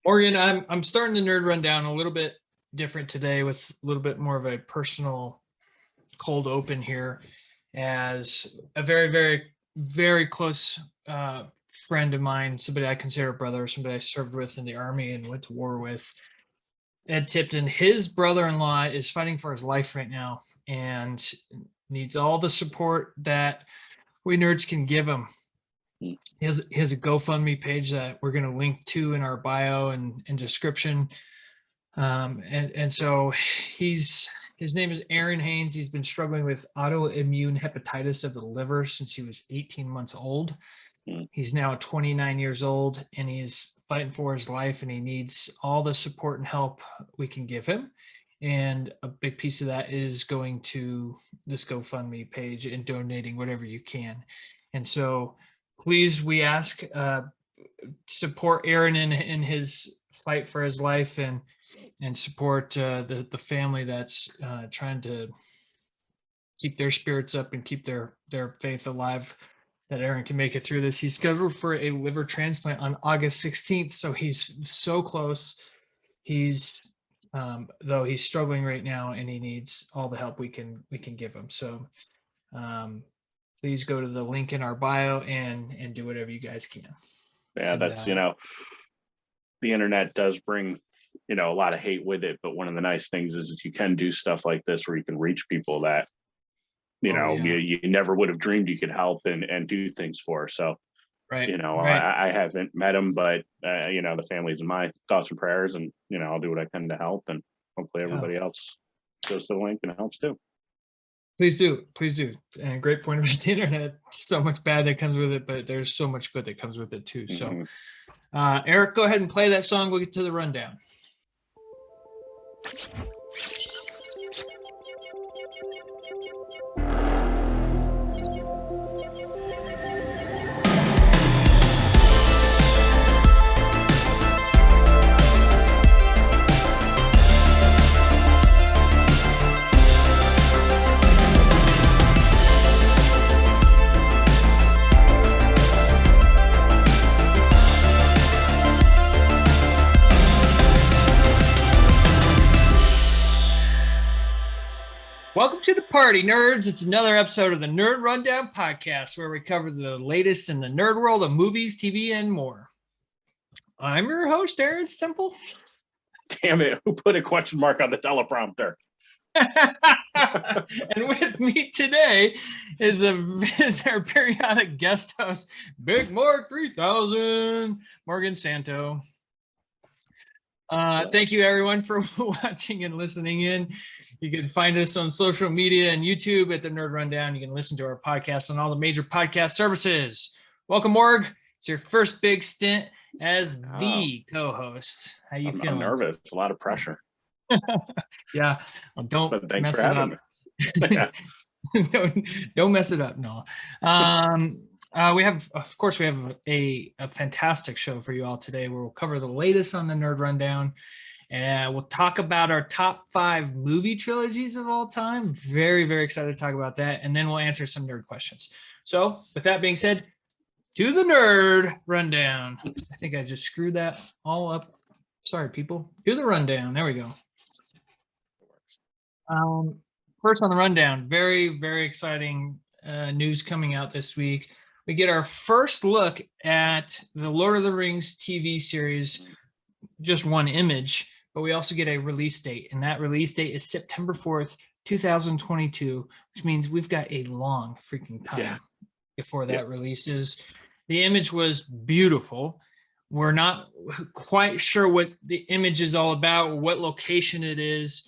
Morgan, I'm starting the nerd rundown a little bit different today with a little bit more of a personal cold open here, as a very, very, very close friend of mine, somebody I consider a brother, somebody I served with in the Army and went to war with, Ed Tipton. His brother-in-law is fighting for his life right now and needs all the support that we nerds can give him. He has a GoFundMe page that we're going to link to in our bio and description. And so his name is Aaron Haynes. He's been struggling with autoimmune hepatitis of the liver since he was 18 months old. He's now 29 years old and he's fighting for his life, and he needs all the support and help we can give him. And a big piece of that is going to this GoFundMe page and donating whatever you can. And so please, we ask, support Aaron in his fight for his life, and support the family that's trying to keep their spirits up and keep their faith alive, that Aaron can make it through this. He's scheduled for a liver transplant on August 16th, so he's so close. He's though he's struggling right now, and he needs all the help we can give him. So please go to the link in our bio and do whatever you guys can. Yeah, that's, the internet does bring, a lot of hate with it. But one of the nice things is you can do stuff like this where you can reach people that, you never would have dreamed you could help and do things for. So, right. I haven't met him, but, the family's in my thoughts and prayers, and, I'll do what I can to help, and hopefully everybody else goes to the link and helps too. Please do. And great point about the internet. So much bad that comes with it, but there's so much good that comes with it too. So, Eric, go ahead and play that song. We'll get to the rundown. Welcome to the party, nerds. It's another episode of the Nerd Rundown podcast, where we cover the latest in the nerd world of movies, TV, and more. I'm your host, Aaron Stemple. Damn it, who put a question mark on the teleprompter? And with me today is our periodic guest host, Big Mark 3000, Morgan Santo. Thank you, everyone, for watching and listening in. You can find us on social media and YouTube at the Nerd Rundown. You can listen to our podcast on all the major podcast services. Welcome, Morg. It's your first big stint as the co-host. How you feeling? I'm nervous. It's a lot of pressure. Yeah. Well, don't mess it up. Don't mess it up. No. We have a fantastic show for you all today, where we'll cover the latest on the Nerd Rundown. And we'll talk about our top 5 movie trilogies of all time. Very, very excited to talk about that. And then we'll answer some nerd questions. So with that being said, to the Nerd Rundown. I think I just screwed that all up. Sorry, people. Do the rundown. There we go. First on the rundown, very, very exciting news coming out this week. We get our first look at the Lord of the Rings TV series, just one image, but we also get a release date, and that release date is September 4th, 2022, which means we've got a long freaking time before that releases. The image was beautiful. We're not quite sure what the image is all about, what location it is.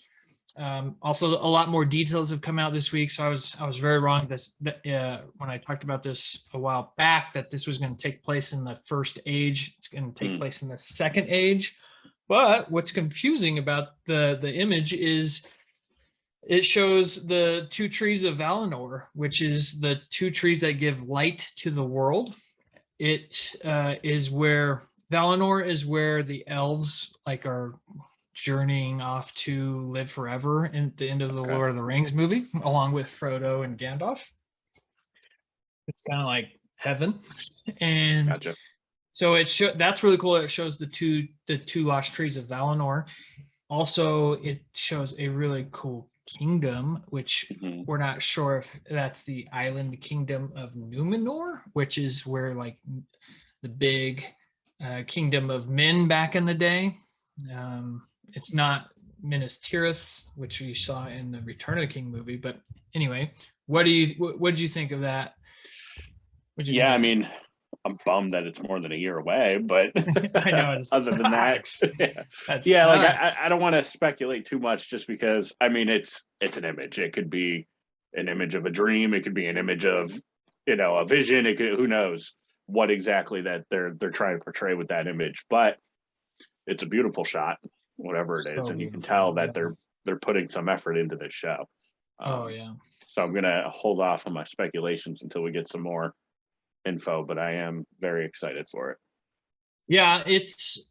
Also, a lot more details have come out this week, so I was very wrong when I talked about this a while back, that this was going to take place in the first age. It's going to take place in the second age. But what's confusing about the image is it shows the 2 trees of Valinor, which is the 2 trees that give light to the world. It is where Valinor is where the elves are journeying off to live forever in the end of the Lord of the Rings movie, along with Frodo and Gandalf. It's kind of like heaven. And So that's really cool. It shows the two lost trees of Valinor. Also, it shows a really cool kingdom, which we're not sure if that's the island kingdom of Numenor, which is where like the big kingdom of men back in the day. It's not Minas Tirith, which we saw in the Return of the King movie. But anyway, what did you think of that? Yeah, I mean, I'm bummed that it's more than a year away, but I know other than that, yeah, like I don't want to speculate too much, just because I mean it's an image. It could be an image of a dream. It could be an image of a vision. It could, who knows what exactly that they're trying to portray with that image, but it's a beautiful shot, whatever it is, and you can tell that they're putting some effort into this show. Oh yeah. So I'm gonna hold off on my speculations until we get some more info, but I am very excited for it. Yeah, it's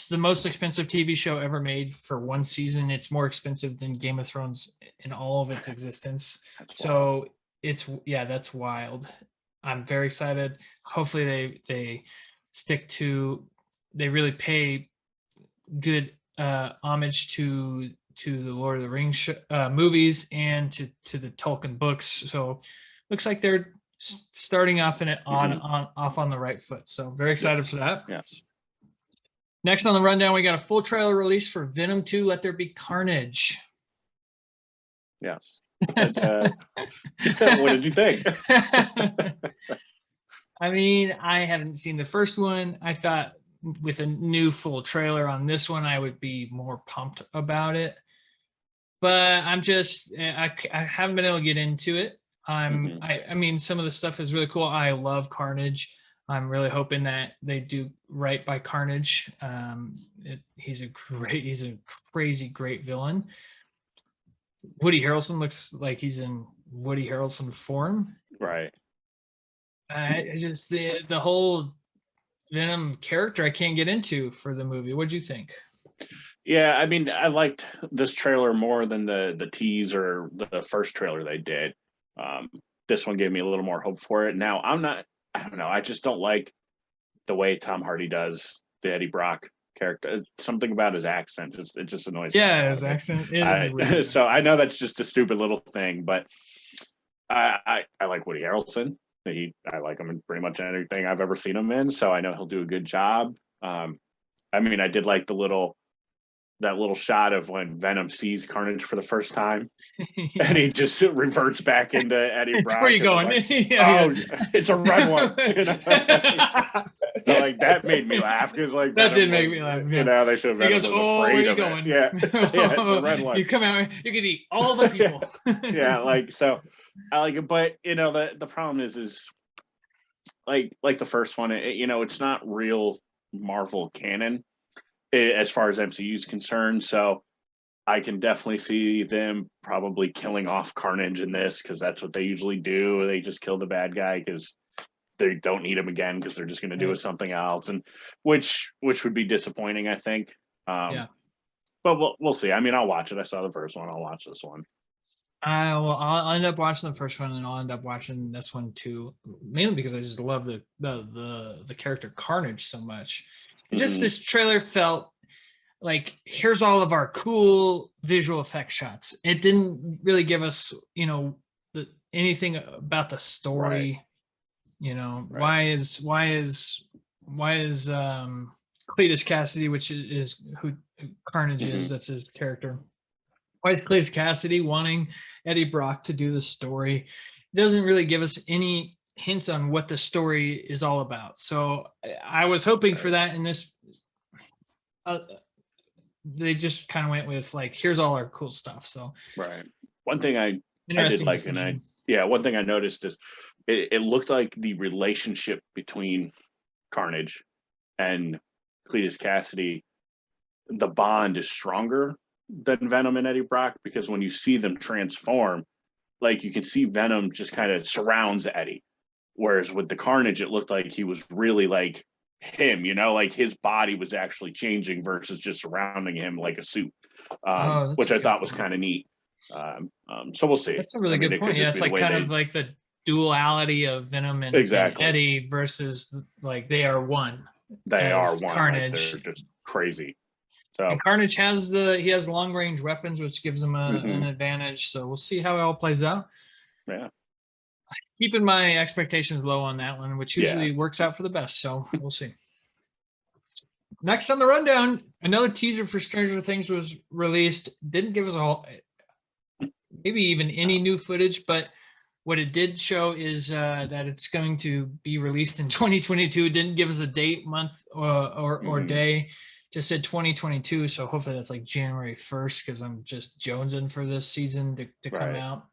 the most expensive TV show ever made for one season. It's more expensive than Game of Thrones in all of its existence. So that's wild. I'm very excited. Hopefully they really pay good homage to the Lord of the Rings movies and to the Tolkien books. So looks like they're starting off on the right foot. So very excited for that. Yes. Next on the rundown, we got a full trailer release for Venom 2, Let There Be Carnage. Yes. What did you think? I mean, I haven't seen the first one. I thought with a new full trailer on this one, I would be more pumped about it. But I haven't been able to get into it. I mean, some of the stuff is really cool. I love Carnage. I'm really hoping that they do right by Carnage. He's a crazy great villain. Woody Harrelson looks like he's in Woody Harrelson form. Right. Just the whole Venom character I can't get into for the movie. What'd you think? Yeah, I mean, I liked this trailer more than the tease or the first trailer they did. This one gave me a little more hope for it. Now, I don't know. I just don't like the way Tom Hardy does the Eddie Brock character. Something about his accent it just annoys me. Yeah, his accent is weird. So I know that's just a stupid little thing, but I like Woody Harrelson. I like him in pretty much anything I've ever seen him in, so I know he'll do a good job. I mean, I did like that little shot of when Venom sees Carnage for the first time, and he just reverts back into Eddie Brock. Where are you going? Like, it's a red one. So like that made me laugh because like that did make me laugh. Yeah. They should have. He goes, "Oh, where are you going? Yeah, it's a red one. You come out, you could eat all the people." Yeah, like so, I like it, but the problem is like the first one. It's not real Marvel canon as far as MCU is concerned, so I can definitely see them probably killing off Carnage in this because that's what they usually do. They just kill the bad guy because they don't need him again because they're just going to do something else, and which would be disappointing, I think. But we'll see. I mean, I'll watch it. I saw the first one. I'll watch this one. I'll end up watching the first one, and I'll end up watching this one too, mainly because I just love the character Carnage so much. Just this trailer felt like, here's all of our cool visual effect shots. It didn't really give us, anything about the story. Right. Why is Cletus Cassidy, which is who Carnage is, that's his character. Why is Cletus Cassidy wanting Eddie Brock to do the story? It doesn't really give us any hints on what the story is all about. So I was hoping for that in this. They just kind of went with like, here's all our cool stuff. So right. One thing I did like, decision. One thing I noticed is it looked like the relationship between Carnage and Cletus Cassidy, the bond is stronger than Venom and Eddie Brock, because when you see them transform, like you can see Venom just kind of surrounds Eddie. Whereas with the Carnage, it looked like he was really like him, like his body was actually changing versus just surrounding him like a suit, which I thought was kind of neat. So we'll see. That's a really good point. Yeah, it's like kind of like the duality of Venom and Eddie versus like they are one. They are as one. Carnage. Like, they're just crazy. So and Carnage has long range weapons, which gives him an advantage. So we'll see how it all plays out. Yeah. Keeping my expectations low on that one, which usually works out for the best. So we'll see. Next on the rundown, another teaser for Stranger Things was released. Didn't give us all, maybe even any new footage, but what it did show is that it's going to be released in 2022. It didn't give us a date, month, or day. Just said 2022. So hopefully that's like January 1st, because I'm just jonesing for this season to come out.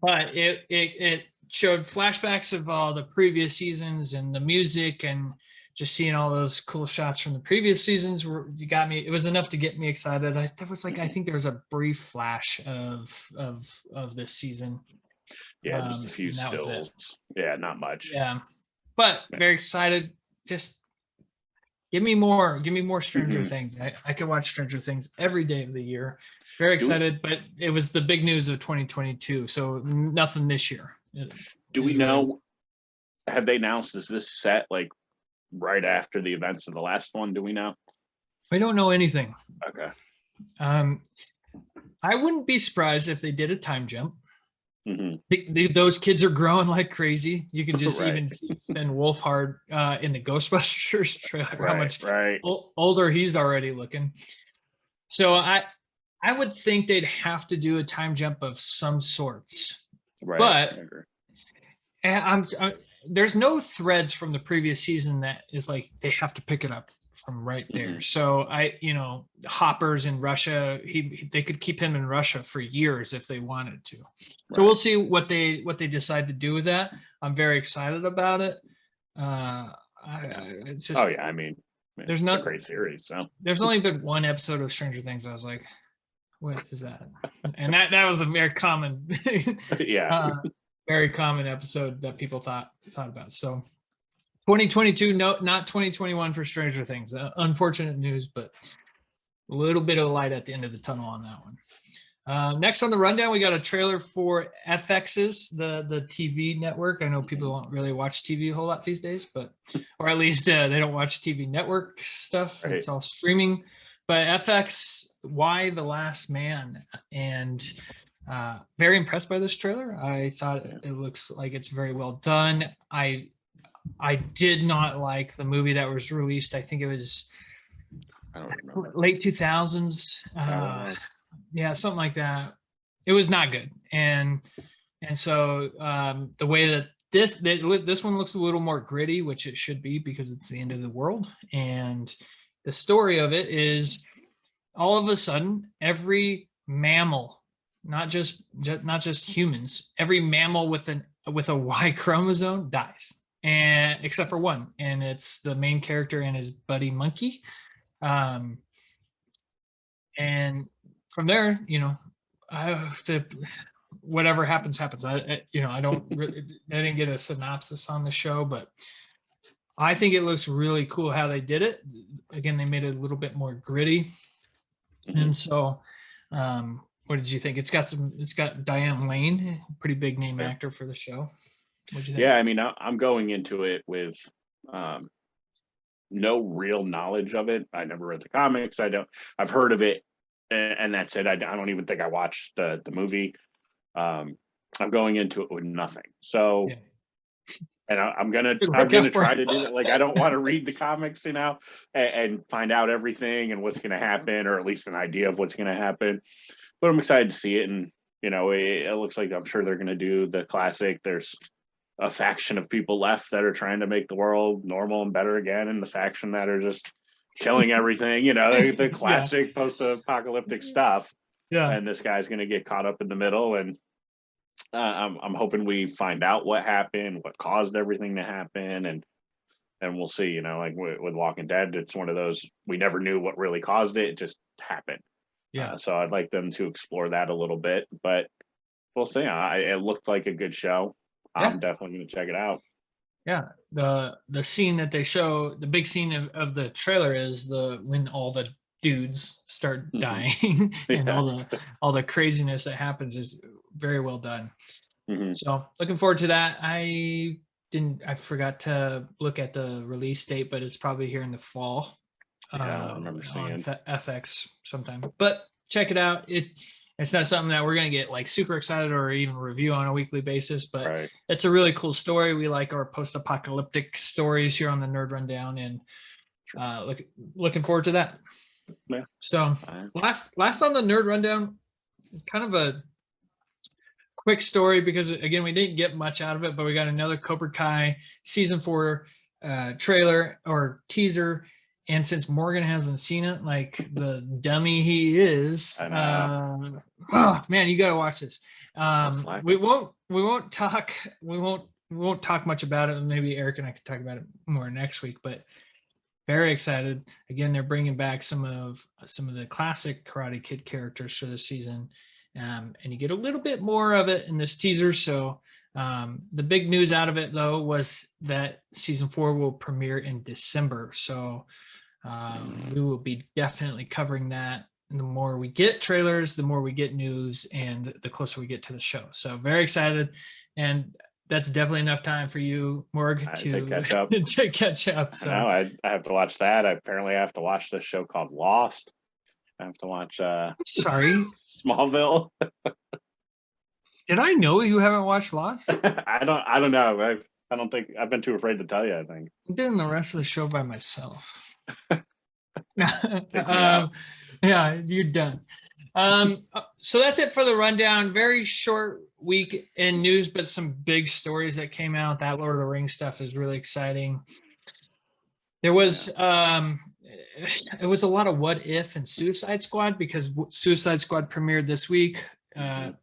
But it showed flashbacks of all the previous seasons and the music, and just seeing all those cool shots from the previous seasons you got me. It was enough to get me excited. I think there was a brief flash of this season. Yeah, just a few stills. Yeah, not much. Yeah, but very excited. Just give me more Stranger Things. I could watch Stranger Things every day of the year. Very excited, but it was the big news of 2022, so nothing this year. Do we know? Have they announced is this set like right after the events of the last one? Do we know? We don't know anything. Okay. I wouldn't be surprised if they did a time jump. Those kids are growing like crazy. You can just even see Finn Wolfhard in the Ghostbusters trailer, how much older he's already looking. So I would think they'd have to do a time jump of some sorts. But there's no threads from the previous season that is like they have to pick it up from right there. So Hopper's in Russia. They could keep him in Russia for years if they wanted to. So we'll see what they decide to do with that. I'm very excited about it. It's just, I mean, there's a great series. So there's only been one episode of Stranger Things. I was like, what is that? And that was a very common, very common episode that people thought about. So 2022, no, not 2021 for Stranger Things. Unfortunate news, but a little bit of light at the end of the tunnel on that one. Next on the rundown, we got a trailer for FX's, the TV network. I know people don't really watch TV a whole lot these days, or at least they don't watch TV network stuff. It's all streaming. But FX, Why the Last Man, and very impressed by this trailer. I thought it looks like it's very well done. I did not like the movie that was released. I think it was late 2000s. Yeah, something like that. It was not good. And so the way that this one looks a little more gritty, which it should be because it's the end of the world. And the story of it is all of a sudden every mammal, not just humans, every mammal with a Y chromosome dies. And except for one, and it's the main character and his buddy monkey. And from there, whatever happens. I didn't get a synopsis on the show, but I think it looks really cool how they did it. Again, they made it a little bit more gritty. And so, what did you think? It's got Diane Lane, pretty big name actor for the show. What'd you think? Yeah, I mean, I'm going into it with no real knowledge of it. I never read the comics. I've heard of it, and that's it. I don't even think I watched the movie. I'm going into it with nothing. So, and I'm gonna try to do it. Like, I don't want to read the comics, and find out everything and what's gonna happen, or at least an idea of what's gonna happen. But I'm excited to see it, and it looks like I'm sure they're gonna do the classic. There's a faction of people left that are trying to make the world normal and better again, and the faction that are just killing everything, the classic post-apocalyptic stuff. Yeah. And this guy's going to get caught up in the middle, and I'm hoping we find out what happened, what caused everything to happen, and we'll see. Like with Walking Dead, it's one of those, we never knew what really caused it; it just happened. Yeah. So I'd like them to explore that a little bit, but we'll see. It looked like a good show. I'm definitely going to check it out. Yeah, the scene that they show, the big scene of the trailer is when all the dudes start dying and all the craziness that happens is very well done. So looking forward to that. I I forgot to look at the release date, but it's probably here in the fall. Yeah, I remember seeing FX sometime. But check it out. It's not something that we're going to get like super excited or even review on a weekly basis, but it's a really cool story. We like our post-apocalyptic stories here on the Nerd Rundown, and looking forward to that. Yeah. So last on the Nerd Rundown, kind of a quick story, because again, we didn't get much out of it, but we got another Cobra Kai season 4 trailer or teaser. And since Morgan hasn't seen it, like the dummy he is, oh man, you got to watch this. We won't talk much about it. Maybe Eric and I can talk about it more next week, but very excited. Again, they're bringing back some of the classic Karate Kid characters for this season. And you get a little bit more of it in this teaser. So the big news out of it, though, was that season 4 will premiere in December. So we will be definitely covering that. And the more we get trailers, the more we get news, and the closer we get to the show. So very excited. And that's definitely enough time for you, Morg, to catch up. To catch up. So I have to watch that. I apparently have to watch this show called Lost. I have to watch sorry, Smallville. Did I know you haven't watched Lost? I don't know. I don't think I've been too afraid to tell you, I think. I'm doing the rest of the show by myself. Yeah, you're done. So that's it for the rundown. Very short week in news, but some big stories that came out. That Lord of the Rings stuff is really exciting. There was it was a lot of What If and Suicide Squad, because Suicide Squad premiered this week. I've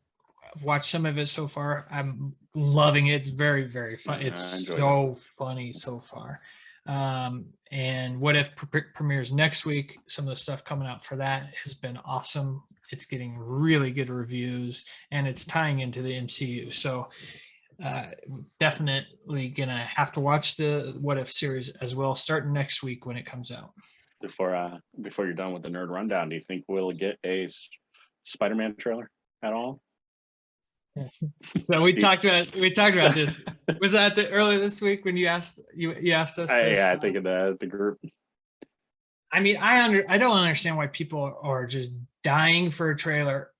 watched some of it so far. I'm loving it. It's very, very fun. It's so funny so far. And What If premieres next week. Some of the stuff coming out for that has been awesome. It's getting really good reviews, and it's tying into the MCU. So definitely gonna have to watch the What If series as well, starting next week when it comes out. Before you're done with the Nerd Rundown, do you think we'll get a Spider-Man trailer at all? So we talked about this. Was that earlier this week when you asked us? I think in the group. I mean, I don't understand why people are just dying for a trailer.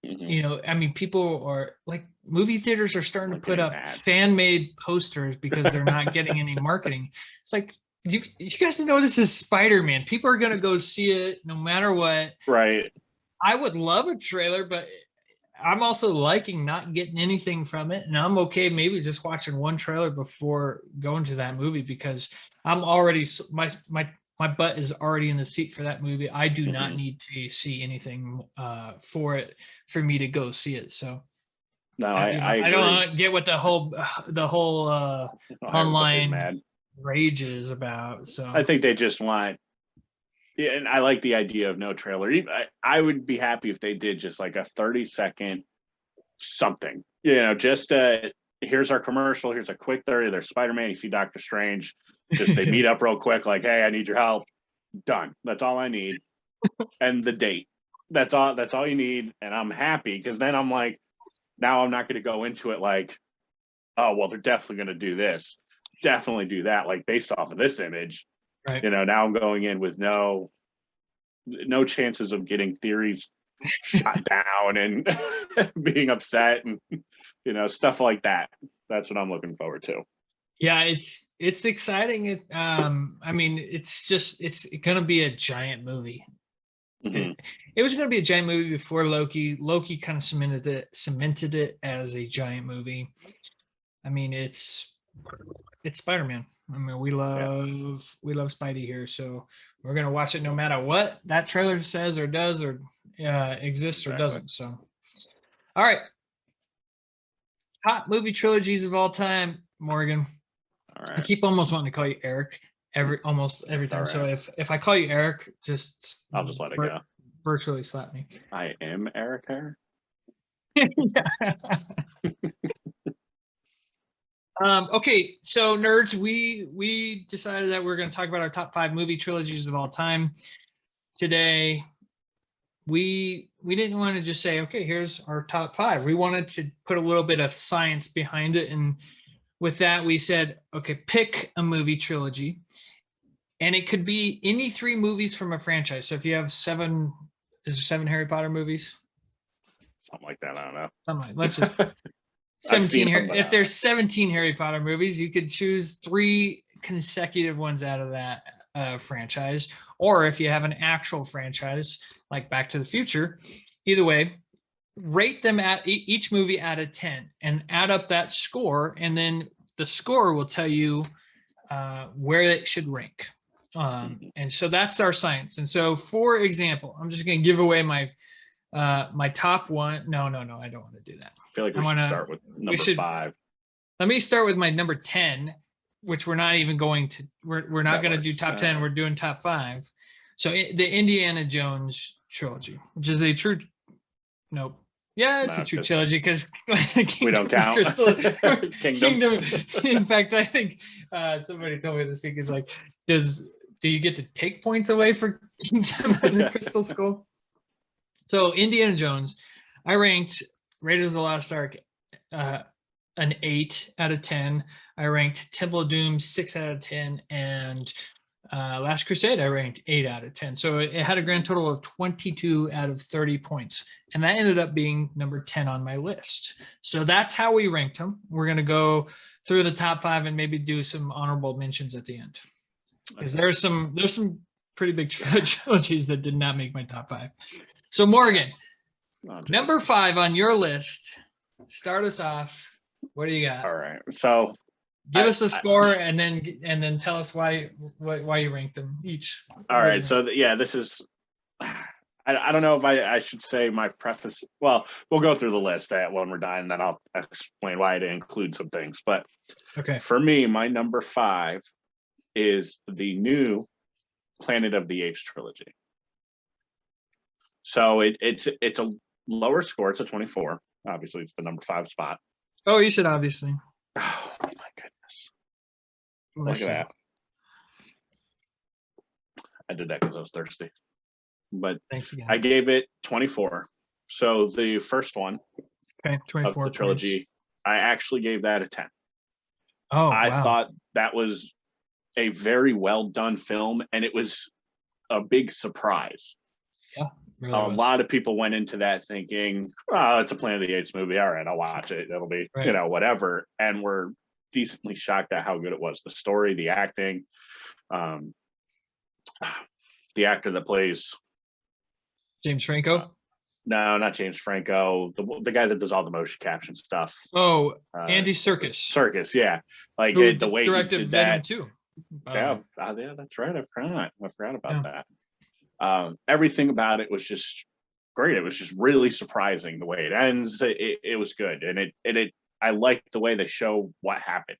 Mm-hmm. You know, I mean, people are like, movie theaters are starting to put up fan-made posters because they're not getting any marketing. It's like, you guys know this is Spider-Man. People are going to go see it no matter what. Right. I would love a trailer, but I'm also liking not getting anything from it. And I'm okay maybe just watching one trailer before going to that movie, because I'm already, my butt is already in the seat for that movie. I do not need to see anything for me to go see it. So no, I don't get what the whole online rage is about. So I think they just want, yeah, and I like the idea of no trailer. I would be happy if they did just like a 30-second something, just here's our commercial, here's a quick 30, there's Spider-Man, you see Doctor Strange, just they meet up real quick, like, hey, I need your help. Done. That's all I need. And the date. That's all you need. And I'm happy, because then I'm like, now I'm not going to go into it like, oh, well, they're definitely going to do this, definitely do that, like based off of this image. Right. Now I'm going in with no chances of getting theories shot down and being upset and stuff like that. That's what I'm looking forward to. Yeah, it's exciting. I mean, it's gonna be a giant movie. Mm-hmm. It was gonna be a giant movie before Loki. Loki kind of cemented it as a giant movie. I mean, it's Spider-Man. I mean, we love Spidey here, so we're gonna watch it no matter what that trailer says or does or exists or doesn't. So, all right, top movie trilogies of all time, Morgan. All right. I keep almost wanting to call you Eric almost every time. Right. So if I call you Eric, I'll just let it go. Virtually slap me. I am Eric Herr. Okay, so nerds, we decided that we're going to talk about our top 5 movie trilogies of all time today. We didn't want to just say, okay, here's our top 5. We wanted to put a little bit of science behind it, and with that, we said, okay, pick a movie trilogy. And it could be any 3 movies from a franchise. So if you have 7, is there 7 Harry Potter movies? Something like that. I don't know. Something like, let's just 17 them, if there's 17 Harry Potter movies, you could choose 3 consecutive ones out of that franchise. Or if you have an actual franchise like Back to the Future, either way, rate them at each movie out of 10 and add up that score. And then the score will tell you where it should rank. And so that's our science. And so, for example, I'm just going to give away my my top one. No, I don't want to do that. I feel like we should start with number 5. Let me start with my number 10, which we're not even going to. We're not going to do top 10. We're doing top 5. So the Indiana Jones trilogy, which is a true. Nope. Yeah, it's a true trilogy because we don't count. Kingdom. In fact, I think somebody told me this week is like, do you get to take points away for Kingdom of the Crystal Skull? So Indiana Jones, I ranked Raiders of the Lost Ark an 8 out of 10. I ranked Temple of Doom 6 out of 10, and Last Crusade I ranked 8 out of 10. So it had a grand total of 22 out of 30 points, and that ended up being number 10 on my list. So that's how we ranked them. We're going to go through the top 5 and maybe do some honorable mentions at the end, because there's some pretty big trilogies that did not make my top 5. So Morgan, number 5 on your list. Start us off. What do you got? All right. So give us a score and then tell us why you ranked them each. All right. So this is. I don't know if I should say my preface. Well, we'll go through the list when we're done, and then I'll explain why I didn't include some things. But okay, for me, my number 5 is the new Planet of the Apes trilogy. So it's a lower score. It's a 24. Obviously, it's the number 5 spot. Oh, you said obviously. Oh my goodness! Listen. Look at that. I did that because I was thirsty. But thanks again. I gave it 24. So the first one, okay, 24 of the trilogy, points. I actually gave that a 10. Oh, I thought that was a very well done film, and it was a big surprise. Yeah, really a lot of people went into that thinking, "Oh, it's a Planet of the Apes movie. All right, I'll watch it. It'll be, whatever." And we're decently shocked at how good it was. The story, the acting, the actor that plays James Franco. No, not James Franco. The guy that does all the motion caption stuff. Oh, Andy Serkis. Serkis, yeah. Like the way he did Venom that too. Yeah, that's right. I forgot about that. Everything about it was just great. It was just really surprising the way it ends. It was good, and it I liked the way they show what happened,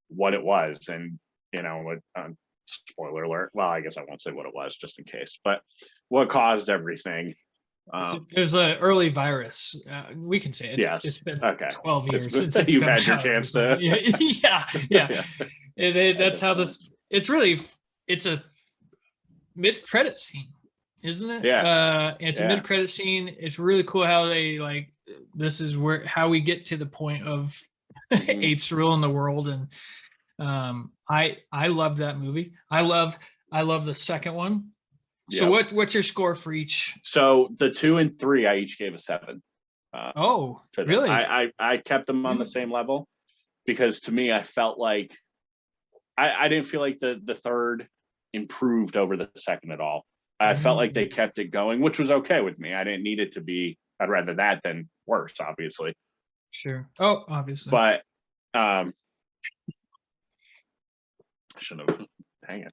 what it was, and spoiler alert. Well, I guess I won't say what it was just in case, but what caused everything. It was an early virus. We can say it. Yes. It's been okay. 12 years since you've had your chance to. Yeah. That's how this. It's a mid-credit scene, isn't it? Yeah. It's a mid-credit scene. It's really cool how they this is how we get to the point of apes ruling the world, and I love that movie. I love the second one. So what's your score for each? So the 2 and 3, I each gave a 7. Really? I kept them on the same level because to me, I felt like I didn't feel like the third improved over the second at all. I felt like they kept it going, which was okay with me. I didn't need it to be. I'd rather that than worse, obviously. Sure. Oh, obviously. But I shouldn't have. Dang it.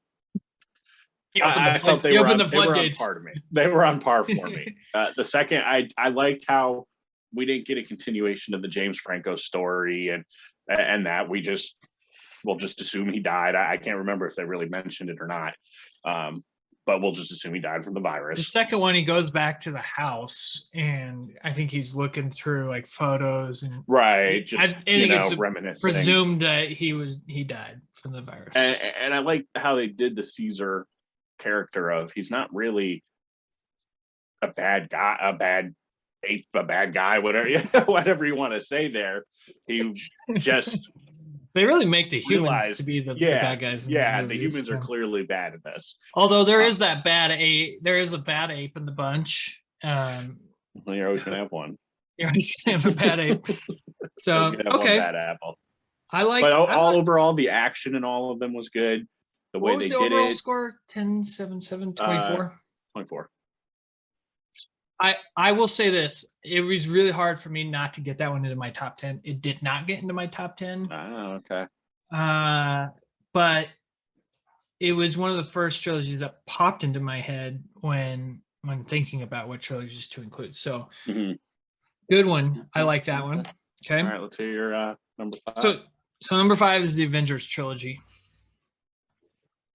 I felt they were on par to me. They were on par for me. The second, I liked how we didn't get a continuation of the James Franco story, and that we'll just assume he died. I can't remember if they really mentioned it or not, but we'll just assume he died from the virus. The second one, he goes back to the house, and I think he's looking through photos and reminiscing. Presumed that he died from the virus, and I like how they did the Caesar character of he's not really a bad guy, whatever you want to say there. He just They really make the humans realize to be the bad guys in these the movies. humans are clearly bad at this. Although there is that bad ape, there is a bad ape in the bunch. Well, you're always gonna have one. You're always gonna have a bad ape. So okay, bad apple. But overall, the action in all of them was good. The way they did it. What was the overall score? 10, 7, 7, 24? 24. I will say this. It was really hard for me not to get that one into my top 10. It did not get into my top 10. Oh, okay. But it was one of the first trilogies that popped into my head when thinking about what trilogies to include. So good one. I like that one. Okay. All right, let's hear your number 5. So number 5 is the Avengers trilogy.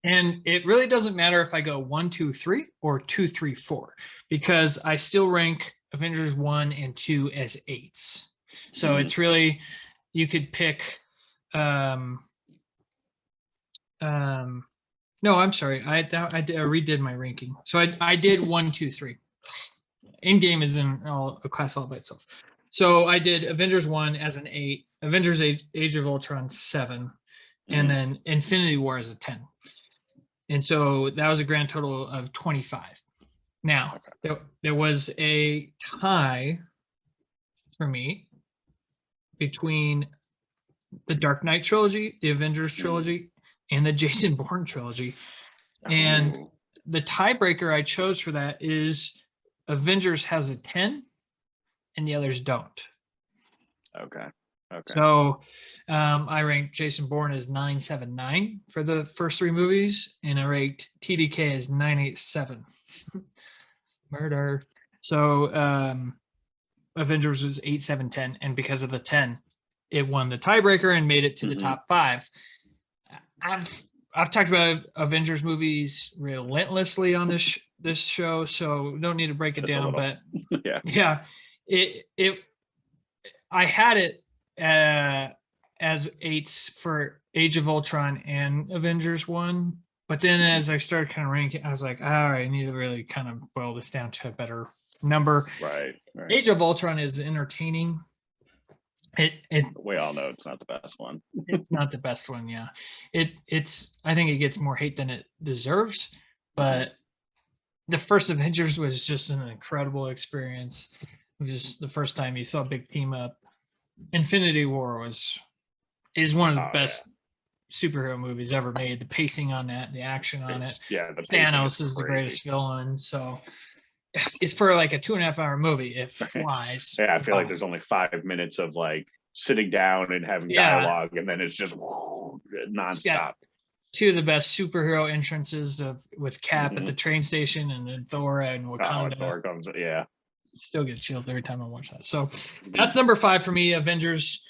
And it really doesn't matter if I go 1, 2, 3 or 2, 3, 4, because I still rank Avengers 1 and 2 as 8s. So it's really, you could pick, no, I'm sorry. I redid my ranking. So I did 1, 2, 3. Endgame is in a class all by itself. So I did Avengers 1 as an 8, Avengers Age of Ultron 7, and then Infinity War as a 10. And so that was a grand total of 25. Now, there was a tie for me between the Dark Knight trilogy, the Avengers trilogy, and the Jason Bourne trilogy. And the tiebreaker I chose for that is Avengers has a 10 and the others don't. Okay. So I ranked Jason Bourne as 979 for the first 3 movies, and I ranked TDK as 987. Murder. So Avengers was 8, 7, 10, and because of the 10, it won the tiebreaker and made it to the top 5. I've talked about Avengers movies relentlessly on this show, so don't need to break it down. But yeah, I had it as 8s for Age of Ultron and Avengers 1, but then as I started kind of ranking, I was like, all right, I need to really kind of boil this down to a better number. Right. Age of Ultron is entertaining. We all know it's not the best one. It's not the best one, yeah. It's I think it gets more hate than it deserves, but the first Avengers was just an incredible experience. It was just the first time you saw a big team up. Infinity War is one of the best superhero movies ever made. The pacing on that, the action on it. Yeah, the Thanos is the greatest villain. So it's for like a 2.5-hour movie. It flies. Yeah, I feel like there's only 5 minutes of like sitting down and having dialogue, and then it's just nonstop. 2 of the best superhero entrances with Cap at the train station, and then Thor and Wakanda. Thor comes, Still get chills every time I watch that. So that's number 5 for me. Avengers.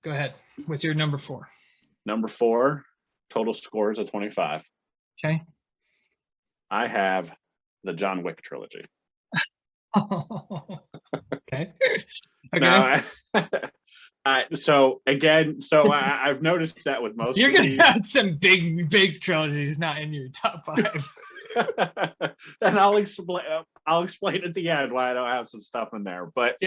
Go ahead with your number 4. Number 4, total scores of 25. Okay. I have the John Wick trilogy. Okay. Now, I've noticed that with most. You're gonna have some big trilogies not in your top 5. And I'll explain at the end why I don't have some stuff in there. But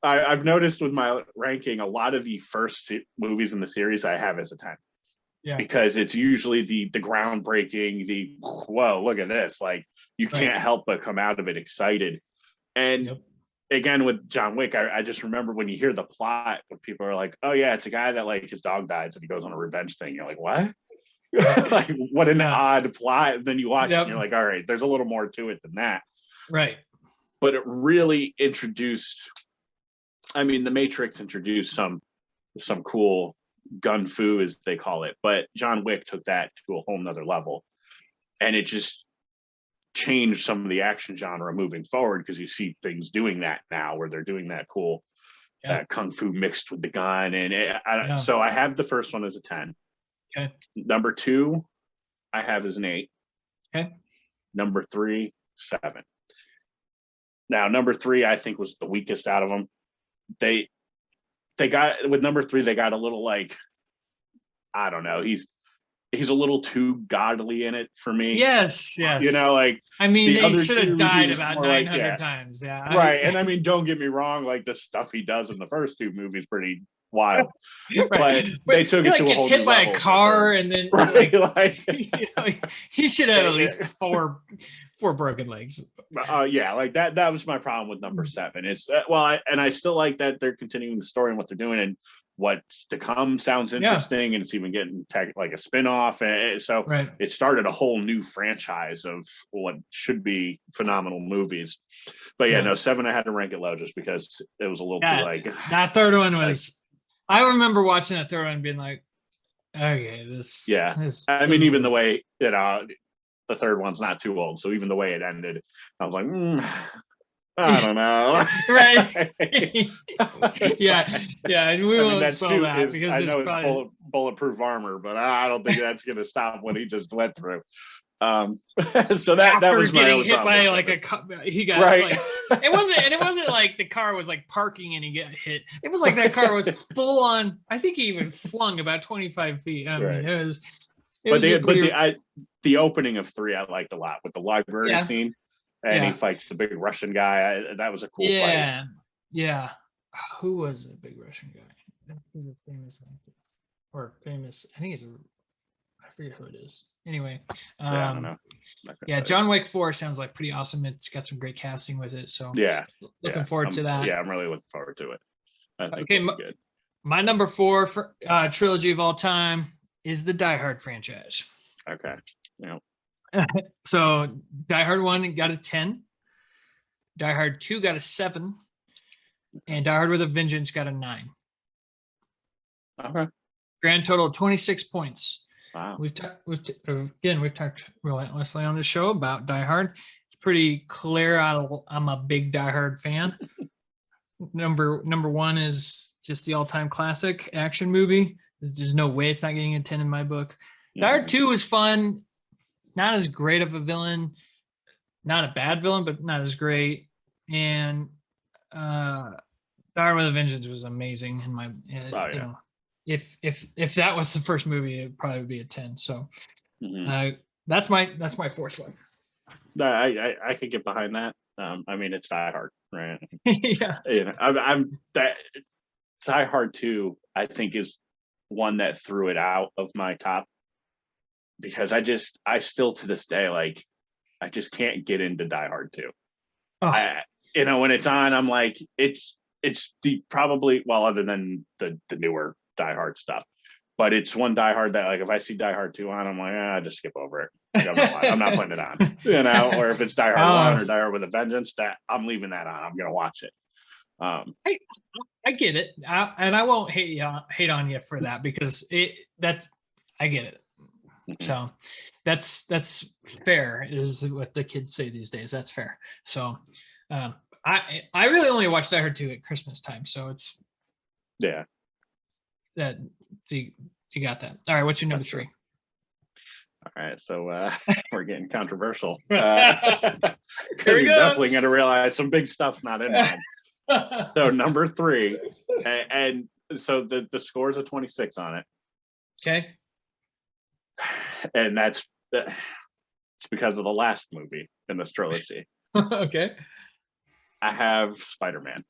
I've noticed with my ranking, a lot of the first movies in the series I have as a 10. Yeah. Because it's usually the groundbreaking, whoa, look at this. Like you can't help but come out of it excited. And again, with John Wick, I just remember when you hear the plot, when people are like, oh yeah, it's a guy that like his dog dies and he goes on a revenge thing. You're like, what? Like what an odd plot. And then you watch it and you're like, all right, there's a little more to it than that. Right. But it really introduced, I mean, The Matrix introduced some cool gun fu, as they call it, but John Wick took that to a whole nother level, and it just changed some of the action genre moving forward, because you see things doing that now, where they're doing that cool kung fu mixed with the gun. And so I have the first one as a 10. Okay. Number 2 I have as an 8. Okay. Number 3, 7. Now number 3 I think was the weakest out of them. They got, with number 3, they got a little like, I don't know, he's a little too godly in it for me. Yes. You know, like, I mean, they should have died about 900 times. Yeah. Right. And I mean, don't get me wrong, like the stuff he does in the first 2 movies pretty wild. Right. But they took he it like to a gets whole hit new by level a car, with and then right, like he should have at least four broken legs. Yeah, like that was my problem with number 7. It's I still like that they're continuing the story and what they're doing, and what's to come sounds interesting, and it's even getting like a spin-off, and so it started a whole new franchise of what should be phenomenal movies. But no, 7 I had to rank it low just because it was a little too like that third one was I remember watching that third one and being like, okay, this I mean, even the way the third one's not too old, so even the way it ended, I was like, I don't know. Right. yeah. And we won't spoil that because I know it's bulletproof armor, but I don't think that's going to stop what he just went through. So that was my getting hit by like he got like it wasn't like the car was like parking and he got hit. It was like that car was full on. I think he even flung about 25 feet. I mean, it was. The opening of 3 I liked a lot with the library scene, and he fights the big Russian guy. That was a cool fight. Yeah. Who was the big Russian guy? He's a famous actor or famous. I think I forget who it is. Anyway, I don't know. John Wick 4 sounds like pretty awesome. It's got some great casting with it. So looking forward to that. Yeah, I'm really looking forward to it. I think good. My number 4 for trilogy of all time is the Die Hard franchise. Okay. Yeah. So Die Hard 1 got a 10. Die Hard 2 got a 7. And Die Hard with a Vengeance got a 9. Okay. Grand total of 26 points. Wow. We've talked relentlessly on the show about Die Hard. It's pretty clear I'm a big Die Hard fan. Number 1 is just the all-time classic action movie. There's no way it's not getting a 10 in my book. Die Hard 2 was fun. Not as great of a villain. Not a bad villain, but not as great. And Die Hard with a Vengeance was amazing in my you know, if that was the first movie, it probably would be a 10. So that's my fourth one. I could get behind that. I mean, it's Die Hard, right? Yeah. I'm that Die Hard 2, I think, is one that threw it out of my top, because I still to this day, like, I just can't get into Die Hard 2. When it's on, I'm like, it's the probably, well, other than the newer Die Hard stuff, but it's one Die Hard that, like, if I see Die Hard 2 on, I'm like, just skip over it. Like, I'm not putting it on, or if it's Die Hard 1 or Die Hard with a Vengeance, that I'm leaving that on. I'm gonna watch it. I get it, and I won't hate on you for that, because I get it. So that's fair, is what the kids say these days. That's fair. So I really only watched Die Hard 2 at Christmas time, so it's that you got that. All right, what's your number 3? All right, so we're getting controversial. Because you're definitely going to realize some big stuff's not in mine. So number 3, and so the score is a 26 on it. Okay. And it's because of the last movie in this trilogy. Okay. I have Spider-Man.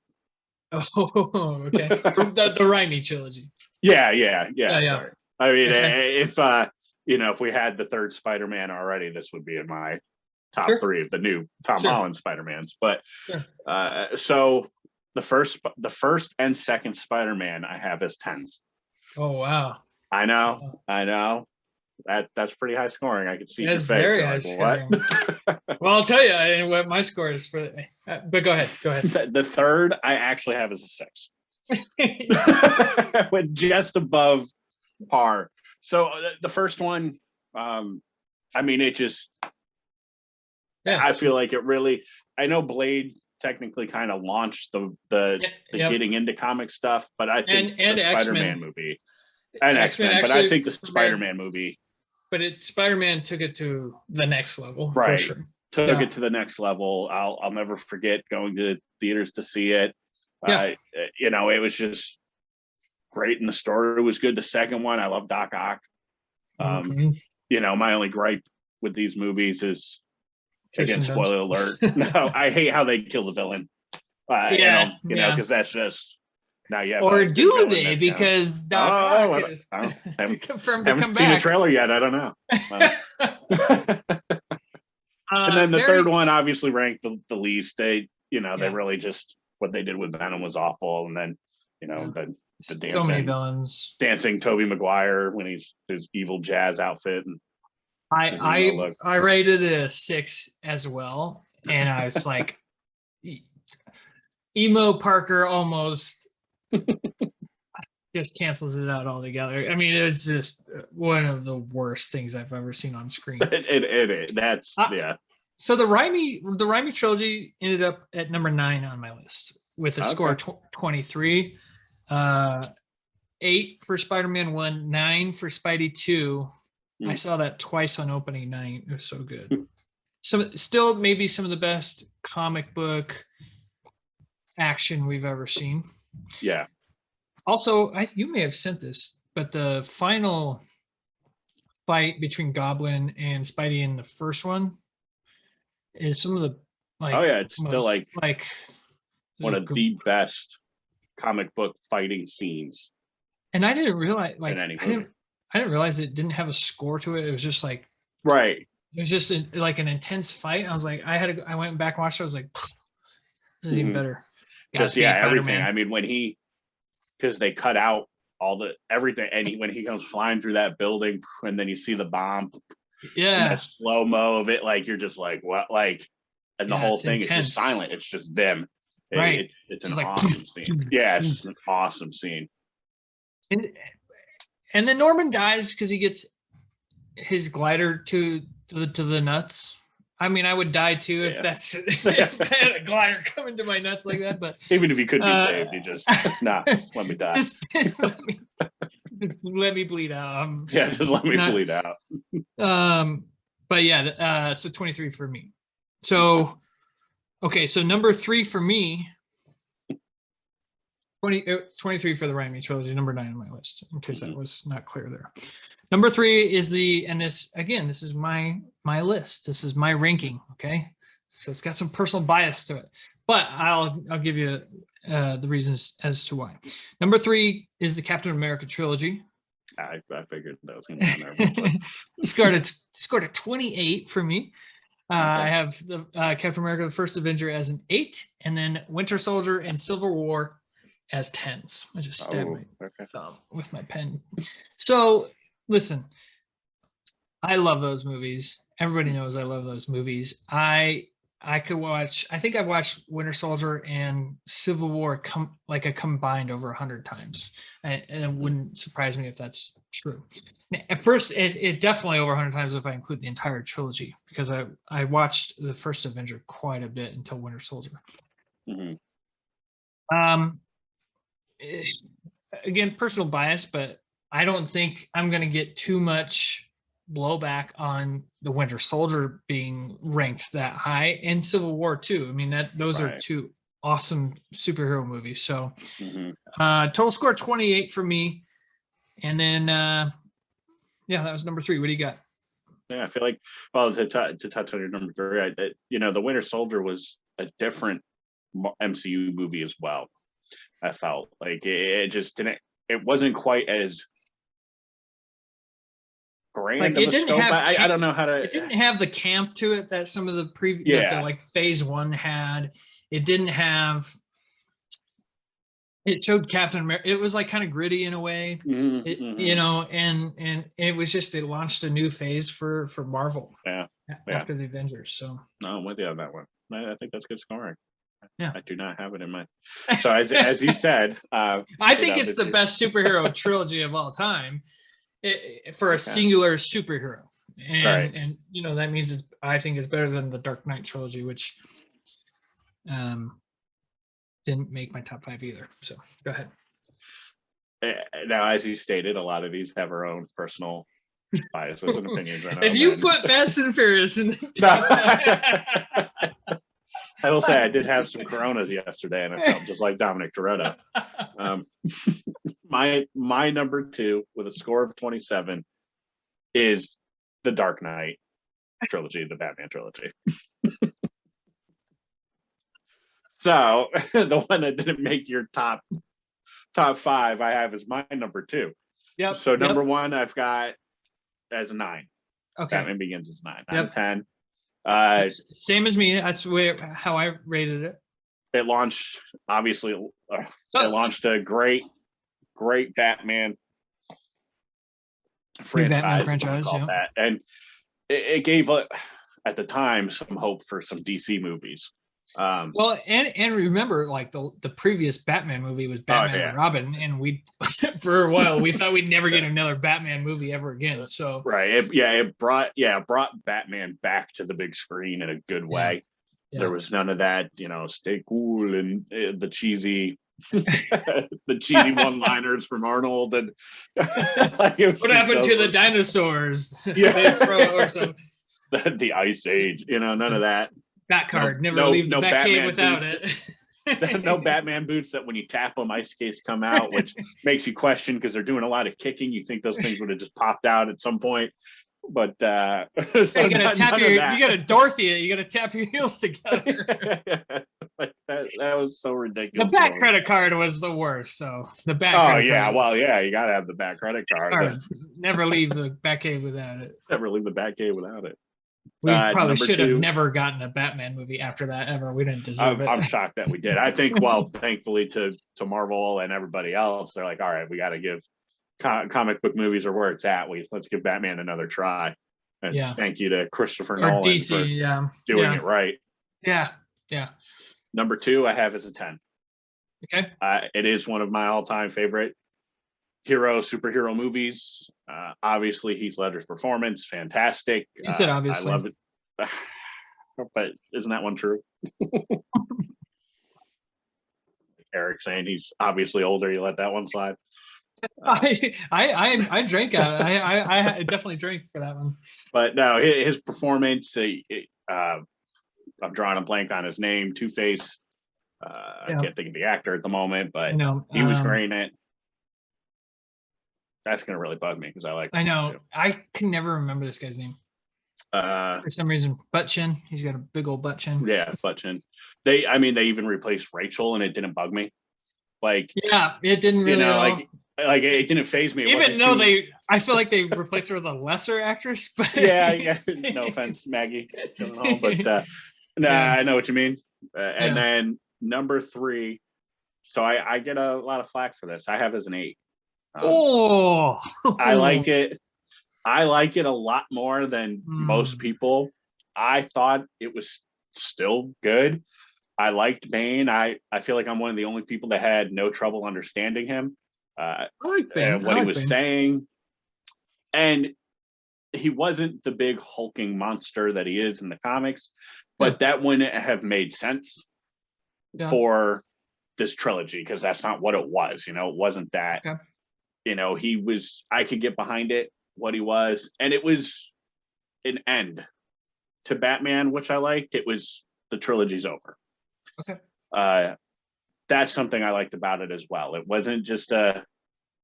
Oh, okay. the Raimi trilogy. Yeah. Sorry. I mean, if we had the third Spider-Man already, this would be in my top 3 of the new Tom Holland Spider-Mans. But so the first and second Spider-Man I have as 10s. Oh wow! I know. That's pretty high scoring. I could see your face. Very high scoring. Well, I'll tell you what my score is for. But go ahead. The third I actually have as a 6, with just above par. So the first one, I mean, it just. I feel like it really. I know Blade technically kind of launched the getting into comic stuff, but I think the Spider-Man movie and X-Men, but I think the Spider-Man movie. But Spider-Man took it to the next level, right? For sure. Took it to the next level. I'll never forget going to theaters to see it. It was just great, and the story was good. The second one, I love Doc Ock. My only gripe with these movies is, again, spoiler alert. No, I hate how they kill the villain. Because that's just Not yet. Or but do they? Because Doc Ock is confirmed to come back. Haven't seen the trailer yet. I don't know. And then the third one obviously ranked the least. They really just what they did with Venom was awful. And then, the dancing, so many villains. Dancing Tobey Maguire when he's his evil jazz outfit. And I rated it a 6 as well. And I was like, emo Parker almost just cancels it out altogether. I mean, it's just one of the worst things I've ever seen on screen. That's yeah. So the Raimi trilogy ended up at number 9 on my list with a score of 23. 8 for Spider-Man 1, 9 for Spidey 2. I saw that twice on opening night. It was so good. Still maybe some of the best comic book action we've ever seen. Yeah. Also, you may have sent this, but the final fight between Goblin and Spidey in the first one is some of the it's still like one of the best comic book fighting scenes. And I didn't realize I didn't realize it didn't have a score to it. It was just like right. It was just like an intense fight. I was like, I went back and watched it. I was like, this is even better. Everything. I mean, because they cut out everything, and when he comes flying through that building, and then you see the bomb, and slow mo of it, like you're just like, what, like, and the whole thing is just silent. It's just them. Right. It's an awesome scene. Yeah, it's just an awesome scene. And then Norman dies because he gets his glider to the nuts. I mean, I would die too if if I had a glider coming to my nuts like that. But even if you could be saved, you just let me die. Just let me bleed out. Just let me bleed out. But yeah, so 23 for me. So okay, so number 3 for me. 23 for the Raimi trilogy, number 9 on my list, in case that was not clear there. Number 3 is this is my list. This is my ranking, okay? So it's got some personal bias to it, but I'll give you the reasons as to why. Number 3 is the Captain America trilogy. I figured that was going to be on there. Scored a 28 for me. I have the Captain America: The First Avenger as an 8, and then Winter Soldier and Civil War as 10s. I just stabbed my thumb with my pen. So listen, I love those movies. Everybody knows I love those movies. I could watch. I think I've watched Winter Soldier and Civil War combined over 100 times, and it wouldn't surprise me if that's true. At first, it definitely over 100 times if I include the entire trilogy, because I watched the First Avenger quite a bit until Winter Soldier. Again, personal bias, but I don't think I'm going to get too much blowback on the Winter Soldier being ranked that high, and Civil War too. I mean, those are two awesome superhero movies. So total score 28 for me. And then that was number 3. What do you got? Yeah, I feel like, well, to touch on your number 3, the Winter Soldier was a different MCU movie as well. I felt like it just didn't. It wasn't quite as grand of a scope. I don't know how to. It didn't have the camp to it that some of the previous, like Phase 1 had. It didn't have. It showed Captain America. It was like kind of gritty in a way, and it was just, it launched a new phase for Marvel. After the Avengers. So no, I'm with you on that one. I think that's good scoring. Yeah, I do not have it in mind. So as you said, I think it's the best superhero trilogy of all time for a singular superhero, and that means I think it's better than the Dark Knight trilogy, which didn't make my top 5 either. So go ahead. Now, as you stated, a lot of these have our own personal biases and opinions. If you put Fast and Furious in I will say I did have some Coronas yesterday, and I felt just like Dominic Toretto. My number 2 with a score of 27 is the Dark Knight trilogy, the Batman trilogy. So the one that didn't make your top top 5 I have is my number 2. Yep. So number 1 I've got as a 9. Okay. Batman Begins as 9 out of 10. Same as me. That's how I rated it. It launched, obviously, it launched a great Batman franchise, that. And it gave, at the time, some hope for some DC movies. Well, and remember, like the previous Batman movie was Batman and Robin, and we for a while we thought we'd never get another Batman movie ever again. So it brought Batman back to the big screen in a good way. Yeah. There was none of that, stay cool and the cheesy one-liners from Arnold. And what happened to the dinosaurs? The Ice Age, none of that. That card, never leave the Batcave without it. No Batman boots that when you tap them, ice skates come out, which makes you question because they're doing a lot of kicking. You think those things would have just popped out at some point. But you gotta Dorothy it. You gotta tap your heels together. that was so ridiculous. The Bat credit card was the worst. So the Bat. You gotta have the Bat credit card. Never leave the Batcave without it. Never leave the Batcave without it. We probably should have never gotten a Batman movie after that ever. We didn't deserve it. I'm shocked that we did. I think, thankfully to Marvel and everybody else, they're like, all right, we got to give comic book movies are where it's at. Let's give Batman another try. And thank you to Christopher Nolan DC, for doing it right. Yeah. Number 2 I have as a 10. Okay. It is one of my all-time favorite superhero movies. Obviously Heath Ledger's performance, fantastic. You said obviously. I love it. But isn't that one true? Eric saying he's obviously older, you let that one slide. I drank out. I definitely drank for that one. But no, his performance, I'm drawing a blank on his name, Two-Face. I can't think of the actor at the moment, but he was great in it. That's gonna really bug me because I know. I can never remember this guy's name. For some reason, butt chin. He's got a big old butt chin. Yeah, butt chin. They even replaced Rachel, and it didn't bug me. It didn't really. Like it didn't faze me. Even though I feel like they replaced her with a lesser actress. But yeah. No offense, Maggie. But I know what you mean. And then number 3. So I get a lot of flack for this. I have as an 8. I like it. I like it a lot more than most people. I thought it was still good. I liked Bane. I feel like I'm one of the only people that had no trouble understanding him. I like Bane. And what he was saying. And he wasn't the big hulking monster that he is in the comics, but that wouldn't have made sense for this trilogy because that's not what it was. It wasn't that. Okay. He was, I could get behind it, what he was. And it was an end to Batman, which I liked. It was the trilogy's over. Okay. That's something I liked about it as well. It wasn't just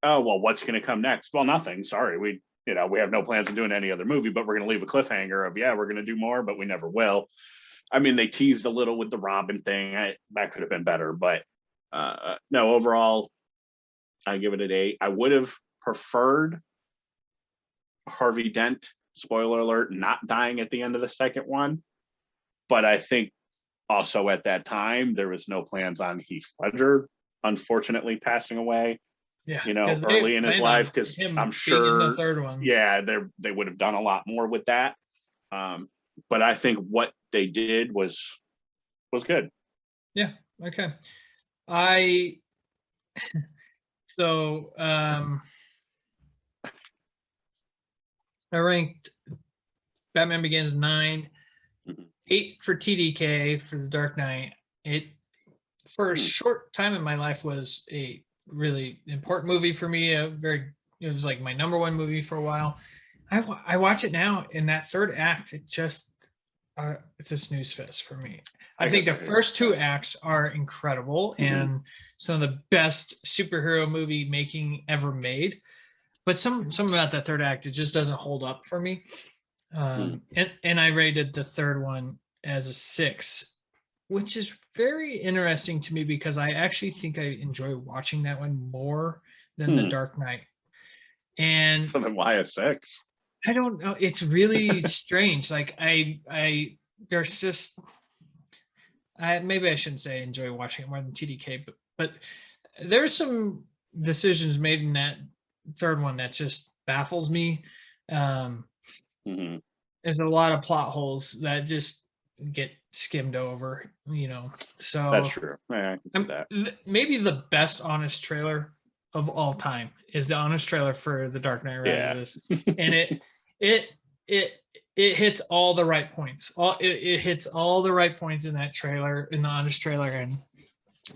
what's going to come next? Well, nothing. Sorry. We have no plans of doing any other movie, but we're going to leave a cliffhanger of, we're going to do more, but we never will. I mean, they teased a little with the Robin thing. That could have been better, but no, overall, I give it an 8. I would have preferred Harvey Dent, spoiler alert, not dying at the end of the second one. But I think also at that time, there was no plans on Heath Ledger, unfortunately, passing away. Yeah, early in his life, because I'm sure the third one. Yeah, they would have done a lot more with that. But I think what they did was good. Yeah. Okay. I ranked Batman Begins 9, 8 for TDK for The Dark Knight. It for a short time in my life was a really important movie for me. It was like my number 1 movie for a while. I watch it now, and that third act, it just it's a snooze fest for me. I think the first 2 acts are incredible and some of the best superhero movie making ever made. But some about that third act, it just doesn't hold up for me. And I rated the third one as a 6, which is very interesting to me because I actually think I enjoy watching that one more than The Dark Knight. And so then why a 6? I don't know. It's really strange. Like there's just maybe I shouldn't say I enjoy watching it more than TDK, but there's some decisions made in that third one that just baffles me. There's a lot of plot holes that just get skimmed over, so that's true. Yeah, I can see that. Maybe the best honest trailer of all time is the honest trailer for The Dark Knight Rises. And it hits all the right points. It hits all the right points in that trailer, in the honest trailer, and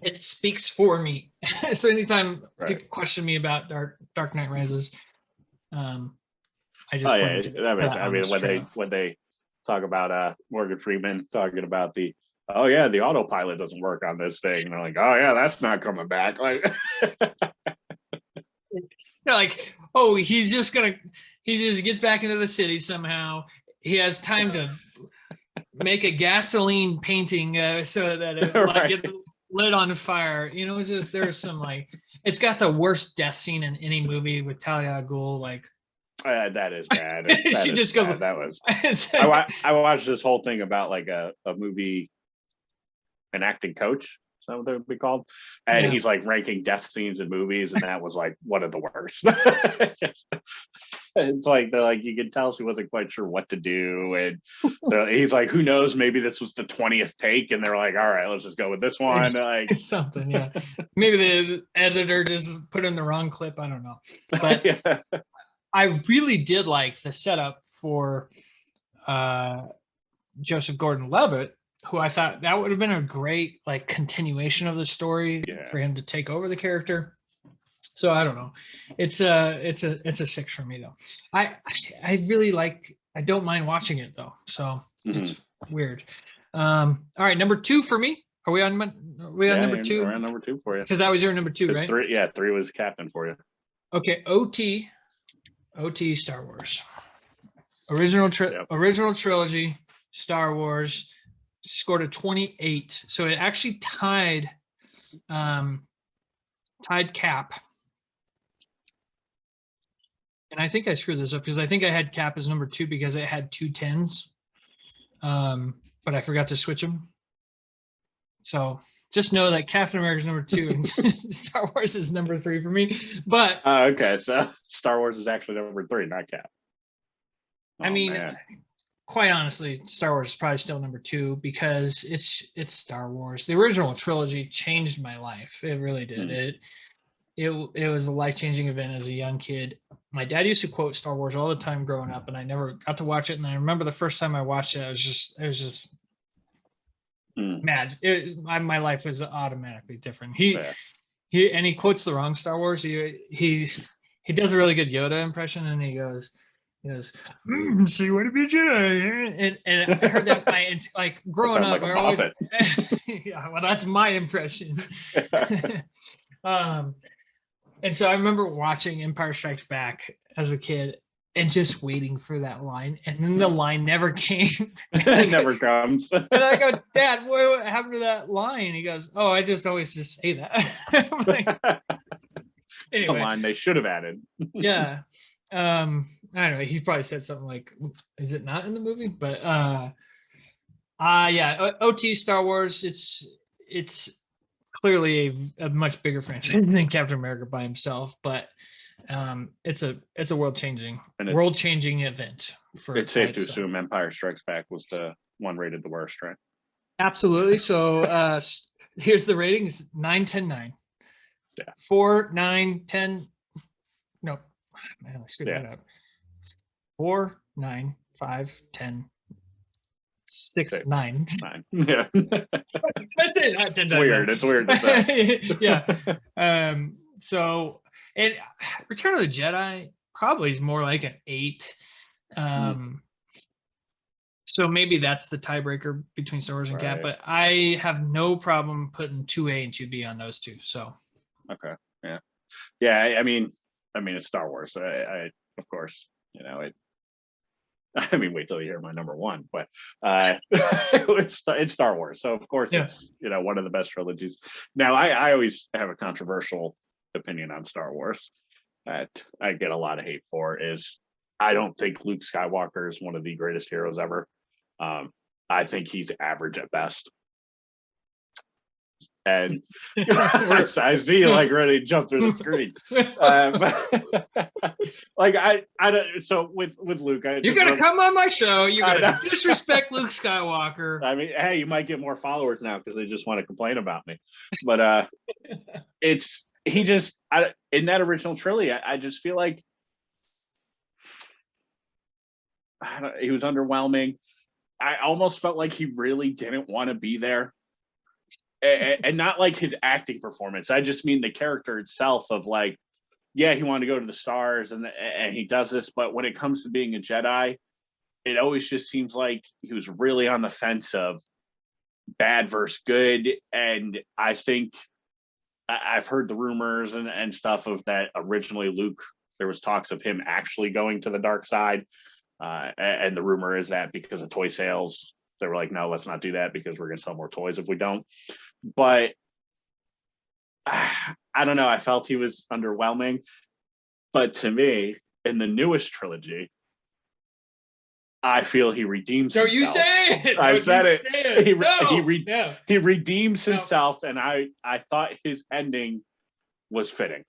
it speaks for me. So anytime people question me about Dark Knight Rises, I just I mean when they talk about Morgan Freeman talking about the autopilot doesn't work on this thing, and they're like, oh yeah, that's not coming back. Like like, he just gets back into the city somehow. He has time to make a gasoline painting so that it gets lit on fire. It's just, there's some it's got the worst death scene in any movie with Talia al Ghul. That is bad. She just goes. That was. I watched this whole thing about a movie, an acting coach. Is that what they would be called? And he's ranking death scenes in movies, and that was one of the worst. It's they're like, you can tell she wasn't quite sure what to do, and he's like, who knows? Maybe this was the 20th take, and they're like, all right, let's just go with this one. Something, yeah. Maybe the editor just put in the wrong clip. I don't know, but. I really did like the setup for Joseph Gordon-Levitt, who I thought that would have been a great continuation of the story for him to take over the character. So I don't know. It's a 6 for me though. I really I don't mind watching it though. So it's weird. All right, number 2 for me. Are we on number 2? We're on number 2 for you. Because that was your number 2, right? 3, 3 was captain for you. Okay, OT Star Wars. Original trilogy Star Wars scored a 28. So it actually tied Cap. And I think I screwed this up because I think I had Cap as number 2 because it had 2 10s. But I forgot to switch them. So just know that Captain America is number 2 and Star Wars is number 3 for me. But okay, so Star Wars is actually number 3, not Cap. I mean, quite honestly, Star Wars is probably still number 2 because it's Star Wars. The original trilogy changed my life. It really did. It was a life-changing event as a young kid. My dad used to quote Star Wars all the time growing up, and I never got to watch it. And I remember the first time I watched it, it was just mad. My life was automatically different. He quotes the wrong Star Wars. He does a really good Yoda impression, and he goes, so you want to be a Jedi? And I heard that growing up. I always, yeah, well, that's my impression. And so I remember watching Empire Strikes Back as a kid and just waiting for that line, and then the line never came. It never comes. And I go, Dad, what happened to that line? He goes, oh, I always just say that. Anyway, it's a line they should have added. Yeah. I don't know. He probably said something like, is it not in the movie? But yeah, OT Star Wars, it's clearly a much bigger franchise than Captain America by himself, but it's a world-changing event. It's safe to assume Empire Strikes Back was the one rated the worst, right? Absolutely. So here's the ratings: 9, 10, 9. Yeah. 4, 9, 10. No, man, I screwed that up. 4, 9, 5, 10, 6, 9. 9. Yeah. It's weird. It's weird to say. Yeah. So, and Return of the Jedi probably is more like an 8. So maybe that's the tiebreaker between Star Wars and Cap, but I have no problem putting 2A and 2B on those 2. So. Okay. Yeah. Yeah. I mean, it's Star Wars. I of course, I mean, wait till you hear my number one, but it's Star Wars. So of course it's, you know, one of the best trilogies. Now I always have a controversial opinion on Star Wars that I get a lot of hate for is I don't think Luke Skywalker is one of the greatest heroes ever. I think he's average at best. And I see you like ready to jump through the screen. Like I don't. So with Luke, you're gonna come on my show. You're gonna disrespect Luke Skywalker. I mean, hey, you might get more followers now because they just want to complain about me. But he just in that original trilogy, I just feel like he was underwhelming. I almost felt like he really didn't want to be there. And not like his acting performance. I just mean the character itself of like, yeah, he wanted to go to the stars and he does this, but when it comes to being a Jedi, it always just seems like he was really on the fence of bad versus good. And I think I've heard the rumors and stuff of that originally Luke, there was talks of him actually going to the dark side. And the rumor is that because of toy sales, they were like, no, let's not do that because we're going to sell more toys if we don't. But I don't know. I felt he was underwhelming. But to me, in the newest trilogy, I feel he redeems himself. You say it. I said it. He redeems himself, and I thought his ending was fitting.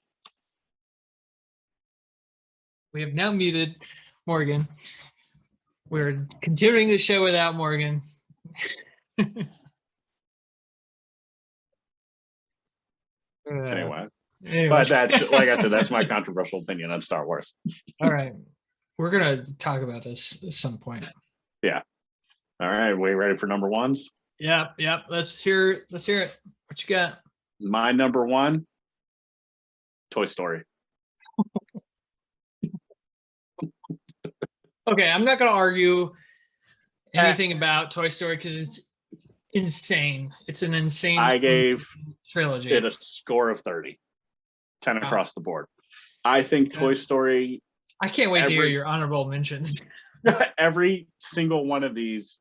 We have now muted Morgan. We're continuing the show without Morgan. Anyway, but that's, like I said, that's my controversial opinion on Star Wars. All right. We're going to talk about this at some point. Yeah. All right. We ready for number ones? Yeah. Let's hear it. What you got? My number one, Toy Story. Okay, I'm not going to argue anything about Toy Story because it's insane. It's an insane I gave trilogy. It a score of 30, 10 across the board. I think Toy Story. I can't wait to hear your honorable mentions. Every single one of these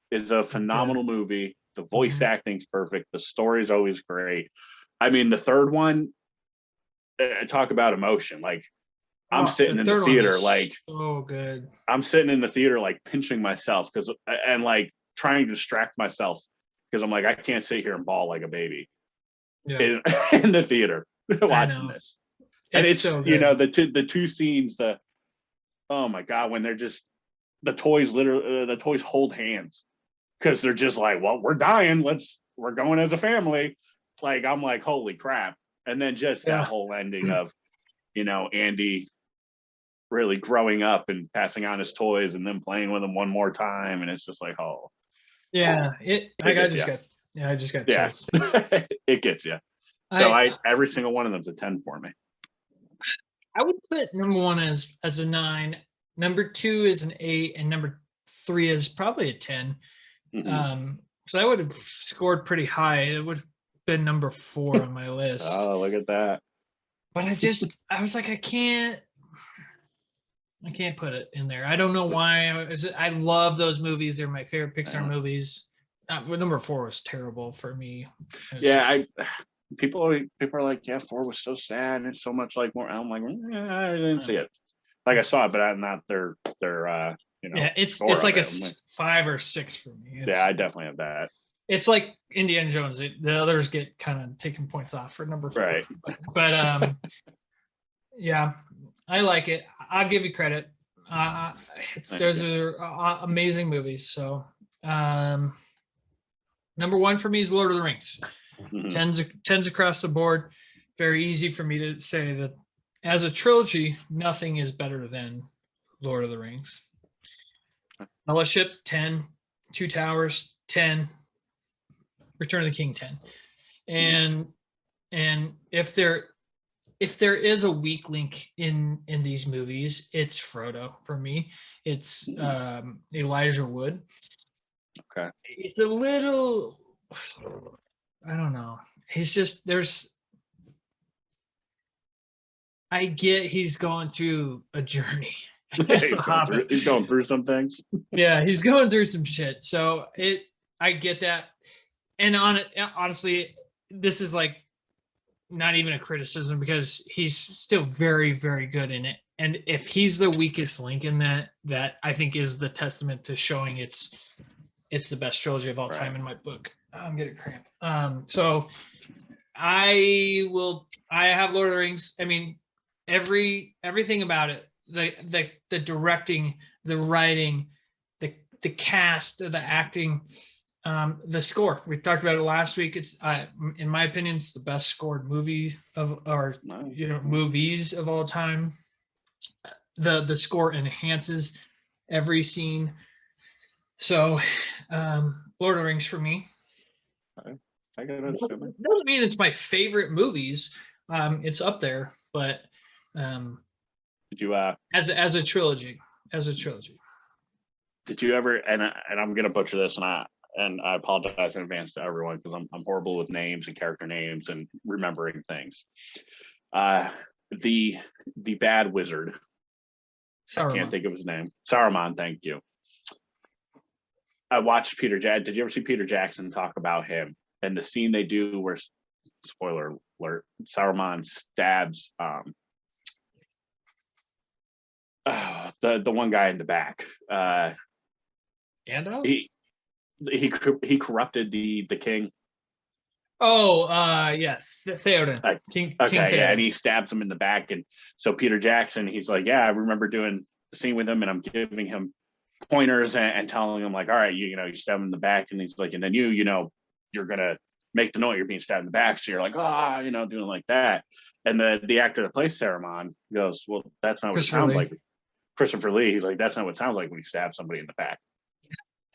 is a phenomenal movie. The voice acting's perfect. The story's always great. I mean, the third one, talk about emotion. Like, I'm sitting in the theater, like, so good. I'm sitting in the theater, like, pinching myself and like trying to distract myself because I'm like, I can't sit here and bawl like a baby in the theater watching this. And it's so you know, the two scenes, oh my God, when they're just the toys hold hands because they're just like, well, we're dying. We're going as a family. Like, I'm like, holy crap. And then just that whole ending of, you know, Andy really growing up and passing on his toys and then playing with them one more time. And it's just like, oh. Yeah. I just got chills. It gets you. So every single one of them's a 10 for me. I would put number one as a 9. Number 2 is an 8, and number 3 is probably a 10. Mm-hmm. So I would have scored pretty high. It would have been number 4 on my list. Oh, look at that. But I was like, I can't put it in there. I don't know why. I love those movies. They're my favorite Pixar movies. Number 4 was terrible for me. People are like, yeah, 4 was so sad and so much like more. I'm like, I didn't see it. Like, I saw it, but I'm not their you know. Yeah, it's like a 5 or 6 for me. I definitely have that. It's like Indiana Jones. The others get kind of taking points off for number 4. Right. But yeah, I like it. I'll give you credit. Those are amazing movies. So number 1 for me is Lord of the Rings. Mm-hmm. 10s across the board. Very easy for me to say that as a trilogy, nothing is better than Lord of the Rings. Fellowship, 10. Two Towers, 10. Return of the King, 10. And if there is a weak link in these movies, it's Frodo for me. It's Elijah Wood. Okay. It's a little, I don't know. He's just, I get he's going through a journey as a Hobbit. He's going through some things. Yeah, he's going through some shit. So I get that. And honestly, this is like not even a criticism because he's still very, very good in it. And if he's the weakest link in that I think is the testament to showing it's the best trilogy of all time in my book. I'm getting cramp. So I have Lord of the Rings. I mean, everything about it, the directing, the writing, the cast, the acting, the score. We talked about it last week. It's in my opinion, it's the best scored movie movies of all time. The score enhances every scene. So Lord of the Rings for me. I can understand that. Doesn't mean it's my favorite movies. It's up there, but did you as a trilogy. Did you ever, and I'm gonna butcher this, and I apologize in advance to everyone because I'm horrible with names and character names and remembering things. The bad wizard. Saruman. I can't think of his name. Saruman, thank you. I watched Peter Jackson. Did you ever see Peter Jackson talk about him and the scene they do where, spoiler alert, Saruman stabs the one guy in the back. Gandalf? He corrupted the king. Oh, yes, Theoden. King Theoden. Yeah, and he stabs him in the back, and so Peter Jackson, he's like, yeah, I remember doing the scene with him, and I'm giving him pointers and telling him like, all right, you stab him in the back, and he's like, and then you're gonna make the note you're being stabbed in the back, so you're like, doing like that, and the actor that plays Saruman goes, well, that's not what it sounds like. Christopher Lee, he's like, that's not what it sounds like when you stab somebody in the back.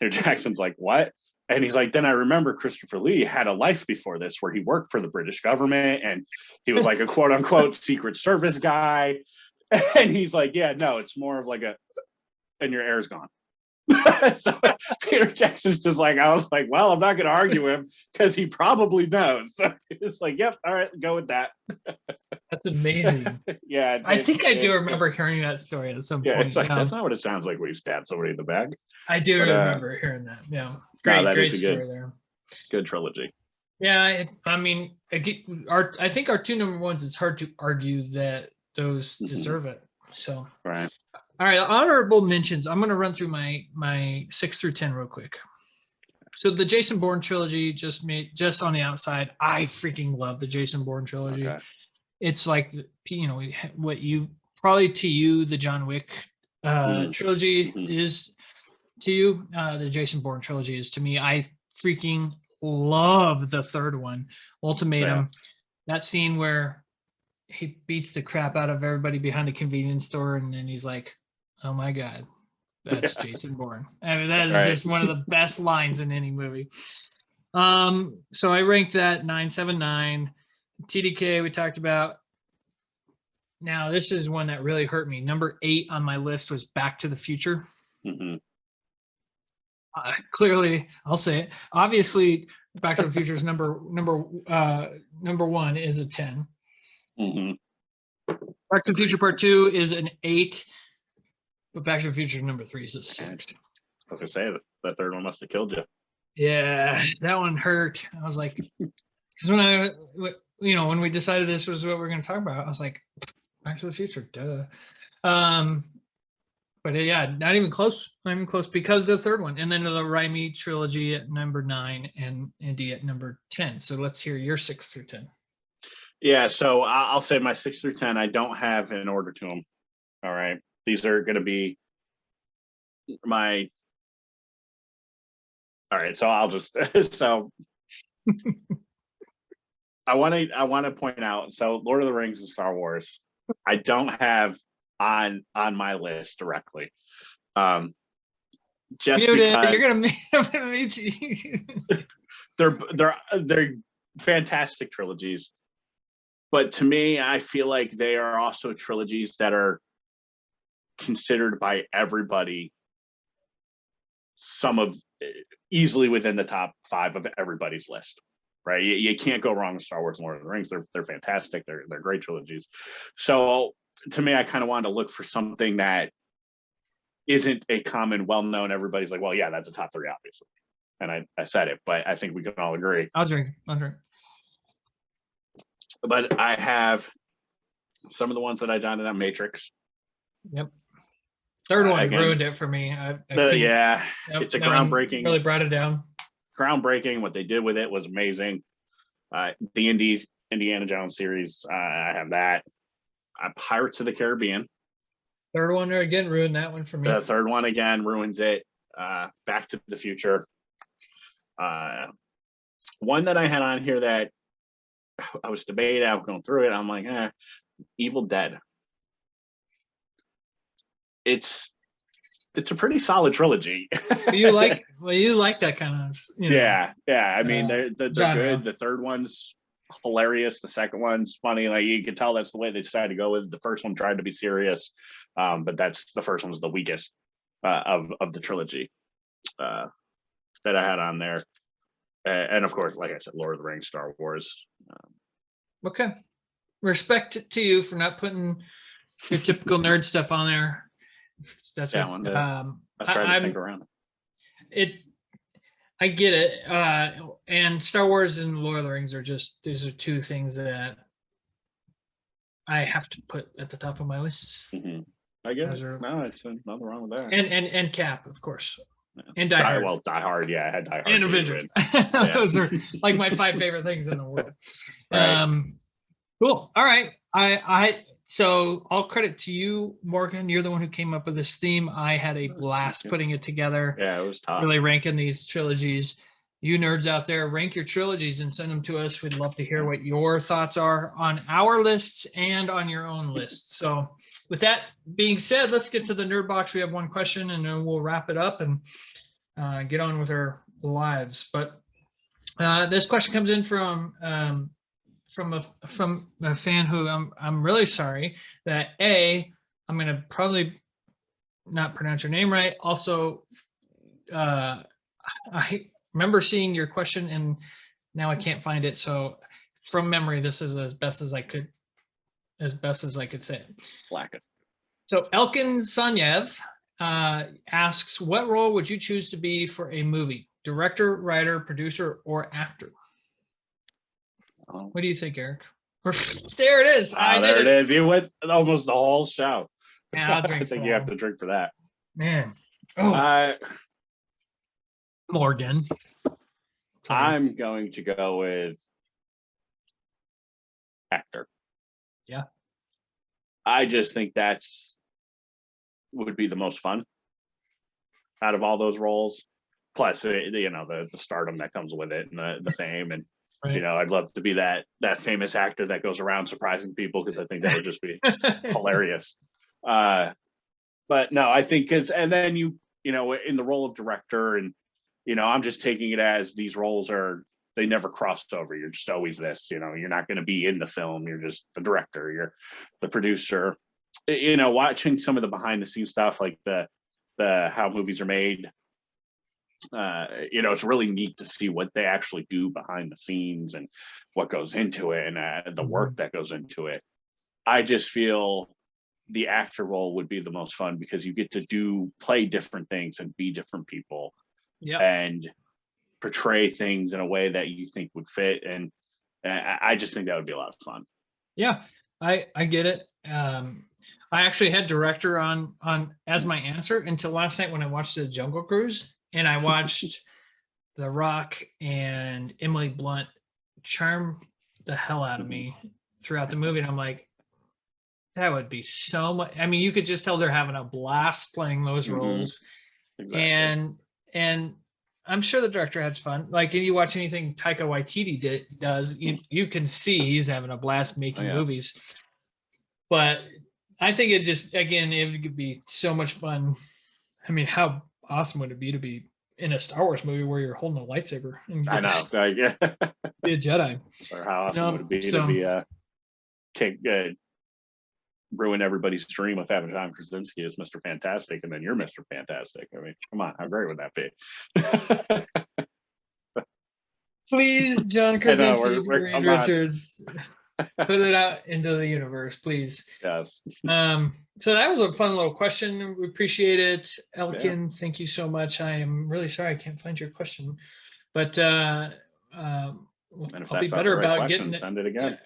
Peter Jackson's like, what? And he's like, then I remember Christopher Lee had a life before this where he worked for the British government and he was like a quote unquote Secret Service guy. And he's like, yeah, no, it's more of like and your air's gone. So Peter Jackson's just like, I was like, well, I'm not going to argue him because he probably knows. So it's like, yep, all right, go with that. That's amazing. Yeah. I think I do remember hearing that story at some point. It's like, that's not what it sounds like when you stab somebody in the back. I do remember hearing that. Yeah. Great story there. Good trilogy. Yeah. I think our two number ones, it's hard to argue that those deserve it. So, right. All right, honorable mentions. I'm going to run through my 6 through 10 real quick. So the Jason Bourne trilogy just on the outside. I freaking love the Jason Bourne trilogy. Okay. It's like, what you probably to you, the John Wick trilogy is to you. The Jason Bourne trilogy is to me. I freaking love the third one, Ultimatum. Yeah. That scene where he beats the crap out of everybody behind a convenience store, and then he's like, oh my God, that's Jason Bourne. I mean, that is just one of the best lines in any movie. So I ranked that 979. TDK we talked about. Now this is one that really hurt me. Number 8 on my list was Back to the Future. Clearly, I'll say it. Obviously, Back to the Future is number 1 is a 10. Back to the Future Part 2 is an 8. But Back to the Future number 3 is a 6. I was gonna say that third one must have killed you. Yeah, that one hurt. I was like, because when we decided this was what we're going to talk about, I was like, Back to the Future, duh. But yeah, not even close because the third one, and then the Raimi trilogy at number 9 and Indy at number 10. So let's hear your 6 through 10. Yeah, so I'll say my 6 through 10. I don't have an order to them. All right. These are going to be my. All right, so I'll just so I want to point out. So Lord of the Rings and Star Wars, I don't have on my list directly. Just because you're gonna meet you. they're fantastic trilogies, but to me, I feel like they are also trilogies that are considered by everybody easily within the top 5 of everybody's list, right? You can't go wrong with Star Wars and Lord of the Rings. They're fantastic. They're great trilogies. So to me, I kind of wanted to look for something that isn't a common, well-known. Everybody's like, well, yeah, that's a top 3, obviously. And I said it, but I think we can all agree. I'll drink. But I have some of the ones that I done in that Matrix. Yep. Third one again, ruined it for me. Yeah, yep, it's a groundbreaking. Really brought it down. Groundbreaking. What they did with it was amazing. The Indiana Jones series, I have that. Pirates of the Caribbean. Third one again ruined that one for me. The third one again ruins it. Back to the Future. One that I had on here that I was debating, I was going through it. I'm like, Evil Dead. It's a pretty solid trilogy. you like that kind of, yeah. I mean, they're good. The third one's hilarious. The second one's funny. Like, you can tell that's the way they decided to go with. The first one tried to be serious, but the first one's the weakest of the trilogy that I had on there. And of course, like I said, Lord of the Rings, Star Wars. Okay, respect to you for not putting your typical nerd stuff on there. That's I tried to think around it. I get it. And Star Wars and Lord of the Rings these are two things that I have to put at the top of my list. Mm-hmm. I guess no, it's nothing wrong with that. And Cap, of course. Yeah. And Die Hard. Well, Die Hard, yeah, I had Die Hard. And Avengers. Yeah. Those are like my 5 favorite things in the world. Right. Cool. All right. So all credit to you, Morgan. You're the one who came up with this theme. I had a blast putting it together. Yeah, it was tough. Really ranking these trilogies. You nerds out there, rank your trilogies and send them to us. We'd love to hear what your thoughts are on our lists and on your own lists. So with that being said, let's get to the nerd box. We have one question and then we'll wrap it up and get on with our lives. But this question comes in from a fan who I'm really sorry that I'm gonna probably not pronounce your name right. Also, I remember seeing your question and now I can't find it. So from memory, this is as best as I could say it. Slack it. So Elkin Sanyev asks, what role would you choose to be for a movie? Director, writer, producer, or actor? What do you think, Eric? There it is. There it is. You went almost the whole show. Yeah, I'll drink. I think you have to drink for that. Man. Oh. Morgan. I'm going to go with actor. Yeah. I just think would be the most fun out of all those roles. Plus, the stardom that comes with it and the fame and. Right. I'd love to be that famous actor that goes around surprising people because I think that would just be hilarious. But no, I think and then in the role of director and I'm just taking it as these roles they never cross over. You're just always this. You're not going to be in the film. You're just the director. You're the producer. Watching some of the behind the scenes stuff like the how movies are made. It's really neat to see what they actually do behind the scenes and what goes into it and the work that goes into it. I just feel the actor role would be the most fun because you get to play different things and be different people and portray things in a way that you think would fit. And I just think that would be a lot of fun. Yeah, I get it. I actually had director on as my answer until last night when I watched the Jungle Cruise. And I watched The Rock and Emily Blunt charm the hell out of me throughout the movie. And I'm like, that would be so much. I mean, you could just tell they're having a blast playing those roles. Exactly. And I'm sure the director has fun. Like, if you watch anything Taika Waititi does, you can see he's having a blast making movies. But I think it could be so much fun. I mean, how awesome would it be to be in a Star Wars movie where you're holding a lightsaber? I know. Be a Jedi. Or how awesome would it be to be ruin everybody's dream of having John Krasinski as Mr. Fantastic, and then you're Mr. Fantastic. I mean, come on, how great would that be? Please, John Krasinski, Reed Richards. Put it out into the universe, please. Yes. So that was a fun little question. We appreciate it. Elkin, thank you so much. I am really sorry I can't find your question, but And if I'll be that's not better the right about question, getting it. send it again.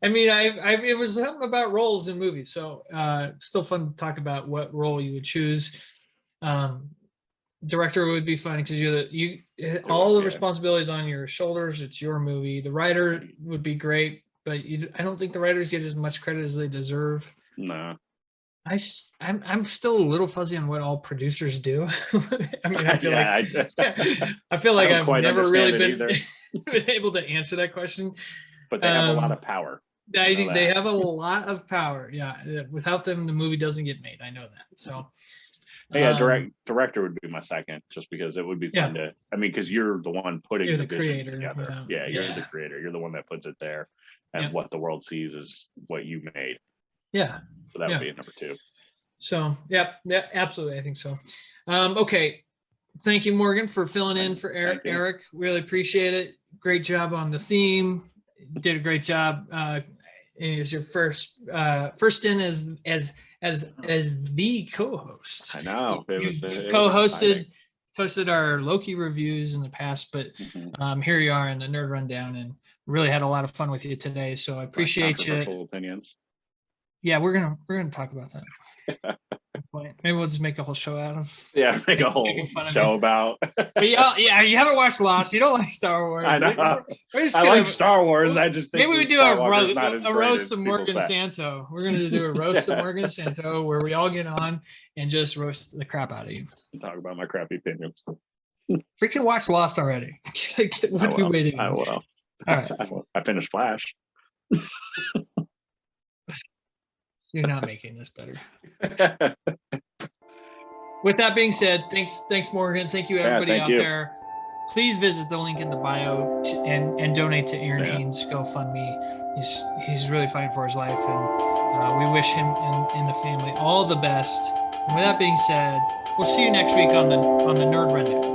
I mean, it was something about roles in movies, so still fun to talk about what role you would choose. Director would be fun because all the responsibilities on your shoulders. It's your movie. The writer would be great, but I don't think the writers get as much credit as they deserve. No. I'm still a little fuzzy on what all producers do. I mean, I feel like I've never really been able to answer that question. But they have a lot of power. I think they have a lot of power. Yeah, without them, the movie doesn't get made. I know that. So. Yeah, director would be my second, just because it would be fun to. I mean, because you're the one putting the vision together. Yeah, you're the creator. You're the one that puts it there, and what the world sees is what you made. Yeah. So that would be number 2. So yeah, absolutely, I think so. Okay, thank you, Morgan, for filling in for Eric. Eric, really appreciate it. Great job on the theme. Did a great job. It was your first in as the co-host. I know. You've co-hosted our Loki reviews in the past, but here you are in the Nerd Rundown, and really had a lot of fun with you today. So I appreciate you. Opinions. Yeah, we're gonna talk about that. Maybe we'll just make a whole show out of. Yeah, make a whole show about. But yeah, you haven't watched Lost. You don't like Star Wars. I know. I like Star Wars. I just think maybe we do a roast of Morgan Santo. We're gonna do a roast of Morgan Santo where we all get on and just roast the crap out of you. Talk about my crappy opinions. Freaking watch Lost already. What are you waiting on? I will. All right. I finished Flash. You're not making this better. With that being said, thanks Morgan. Thank you everybody out there. Please visit the link in the bio and donate to Aaron Haynes' GoFundMe. He's really fighting for his life, and we wish him and the family all the best. And with that being said, we'll see you next week on the Nerd Rundown.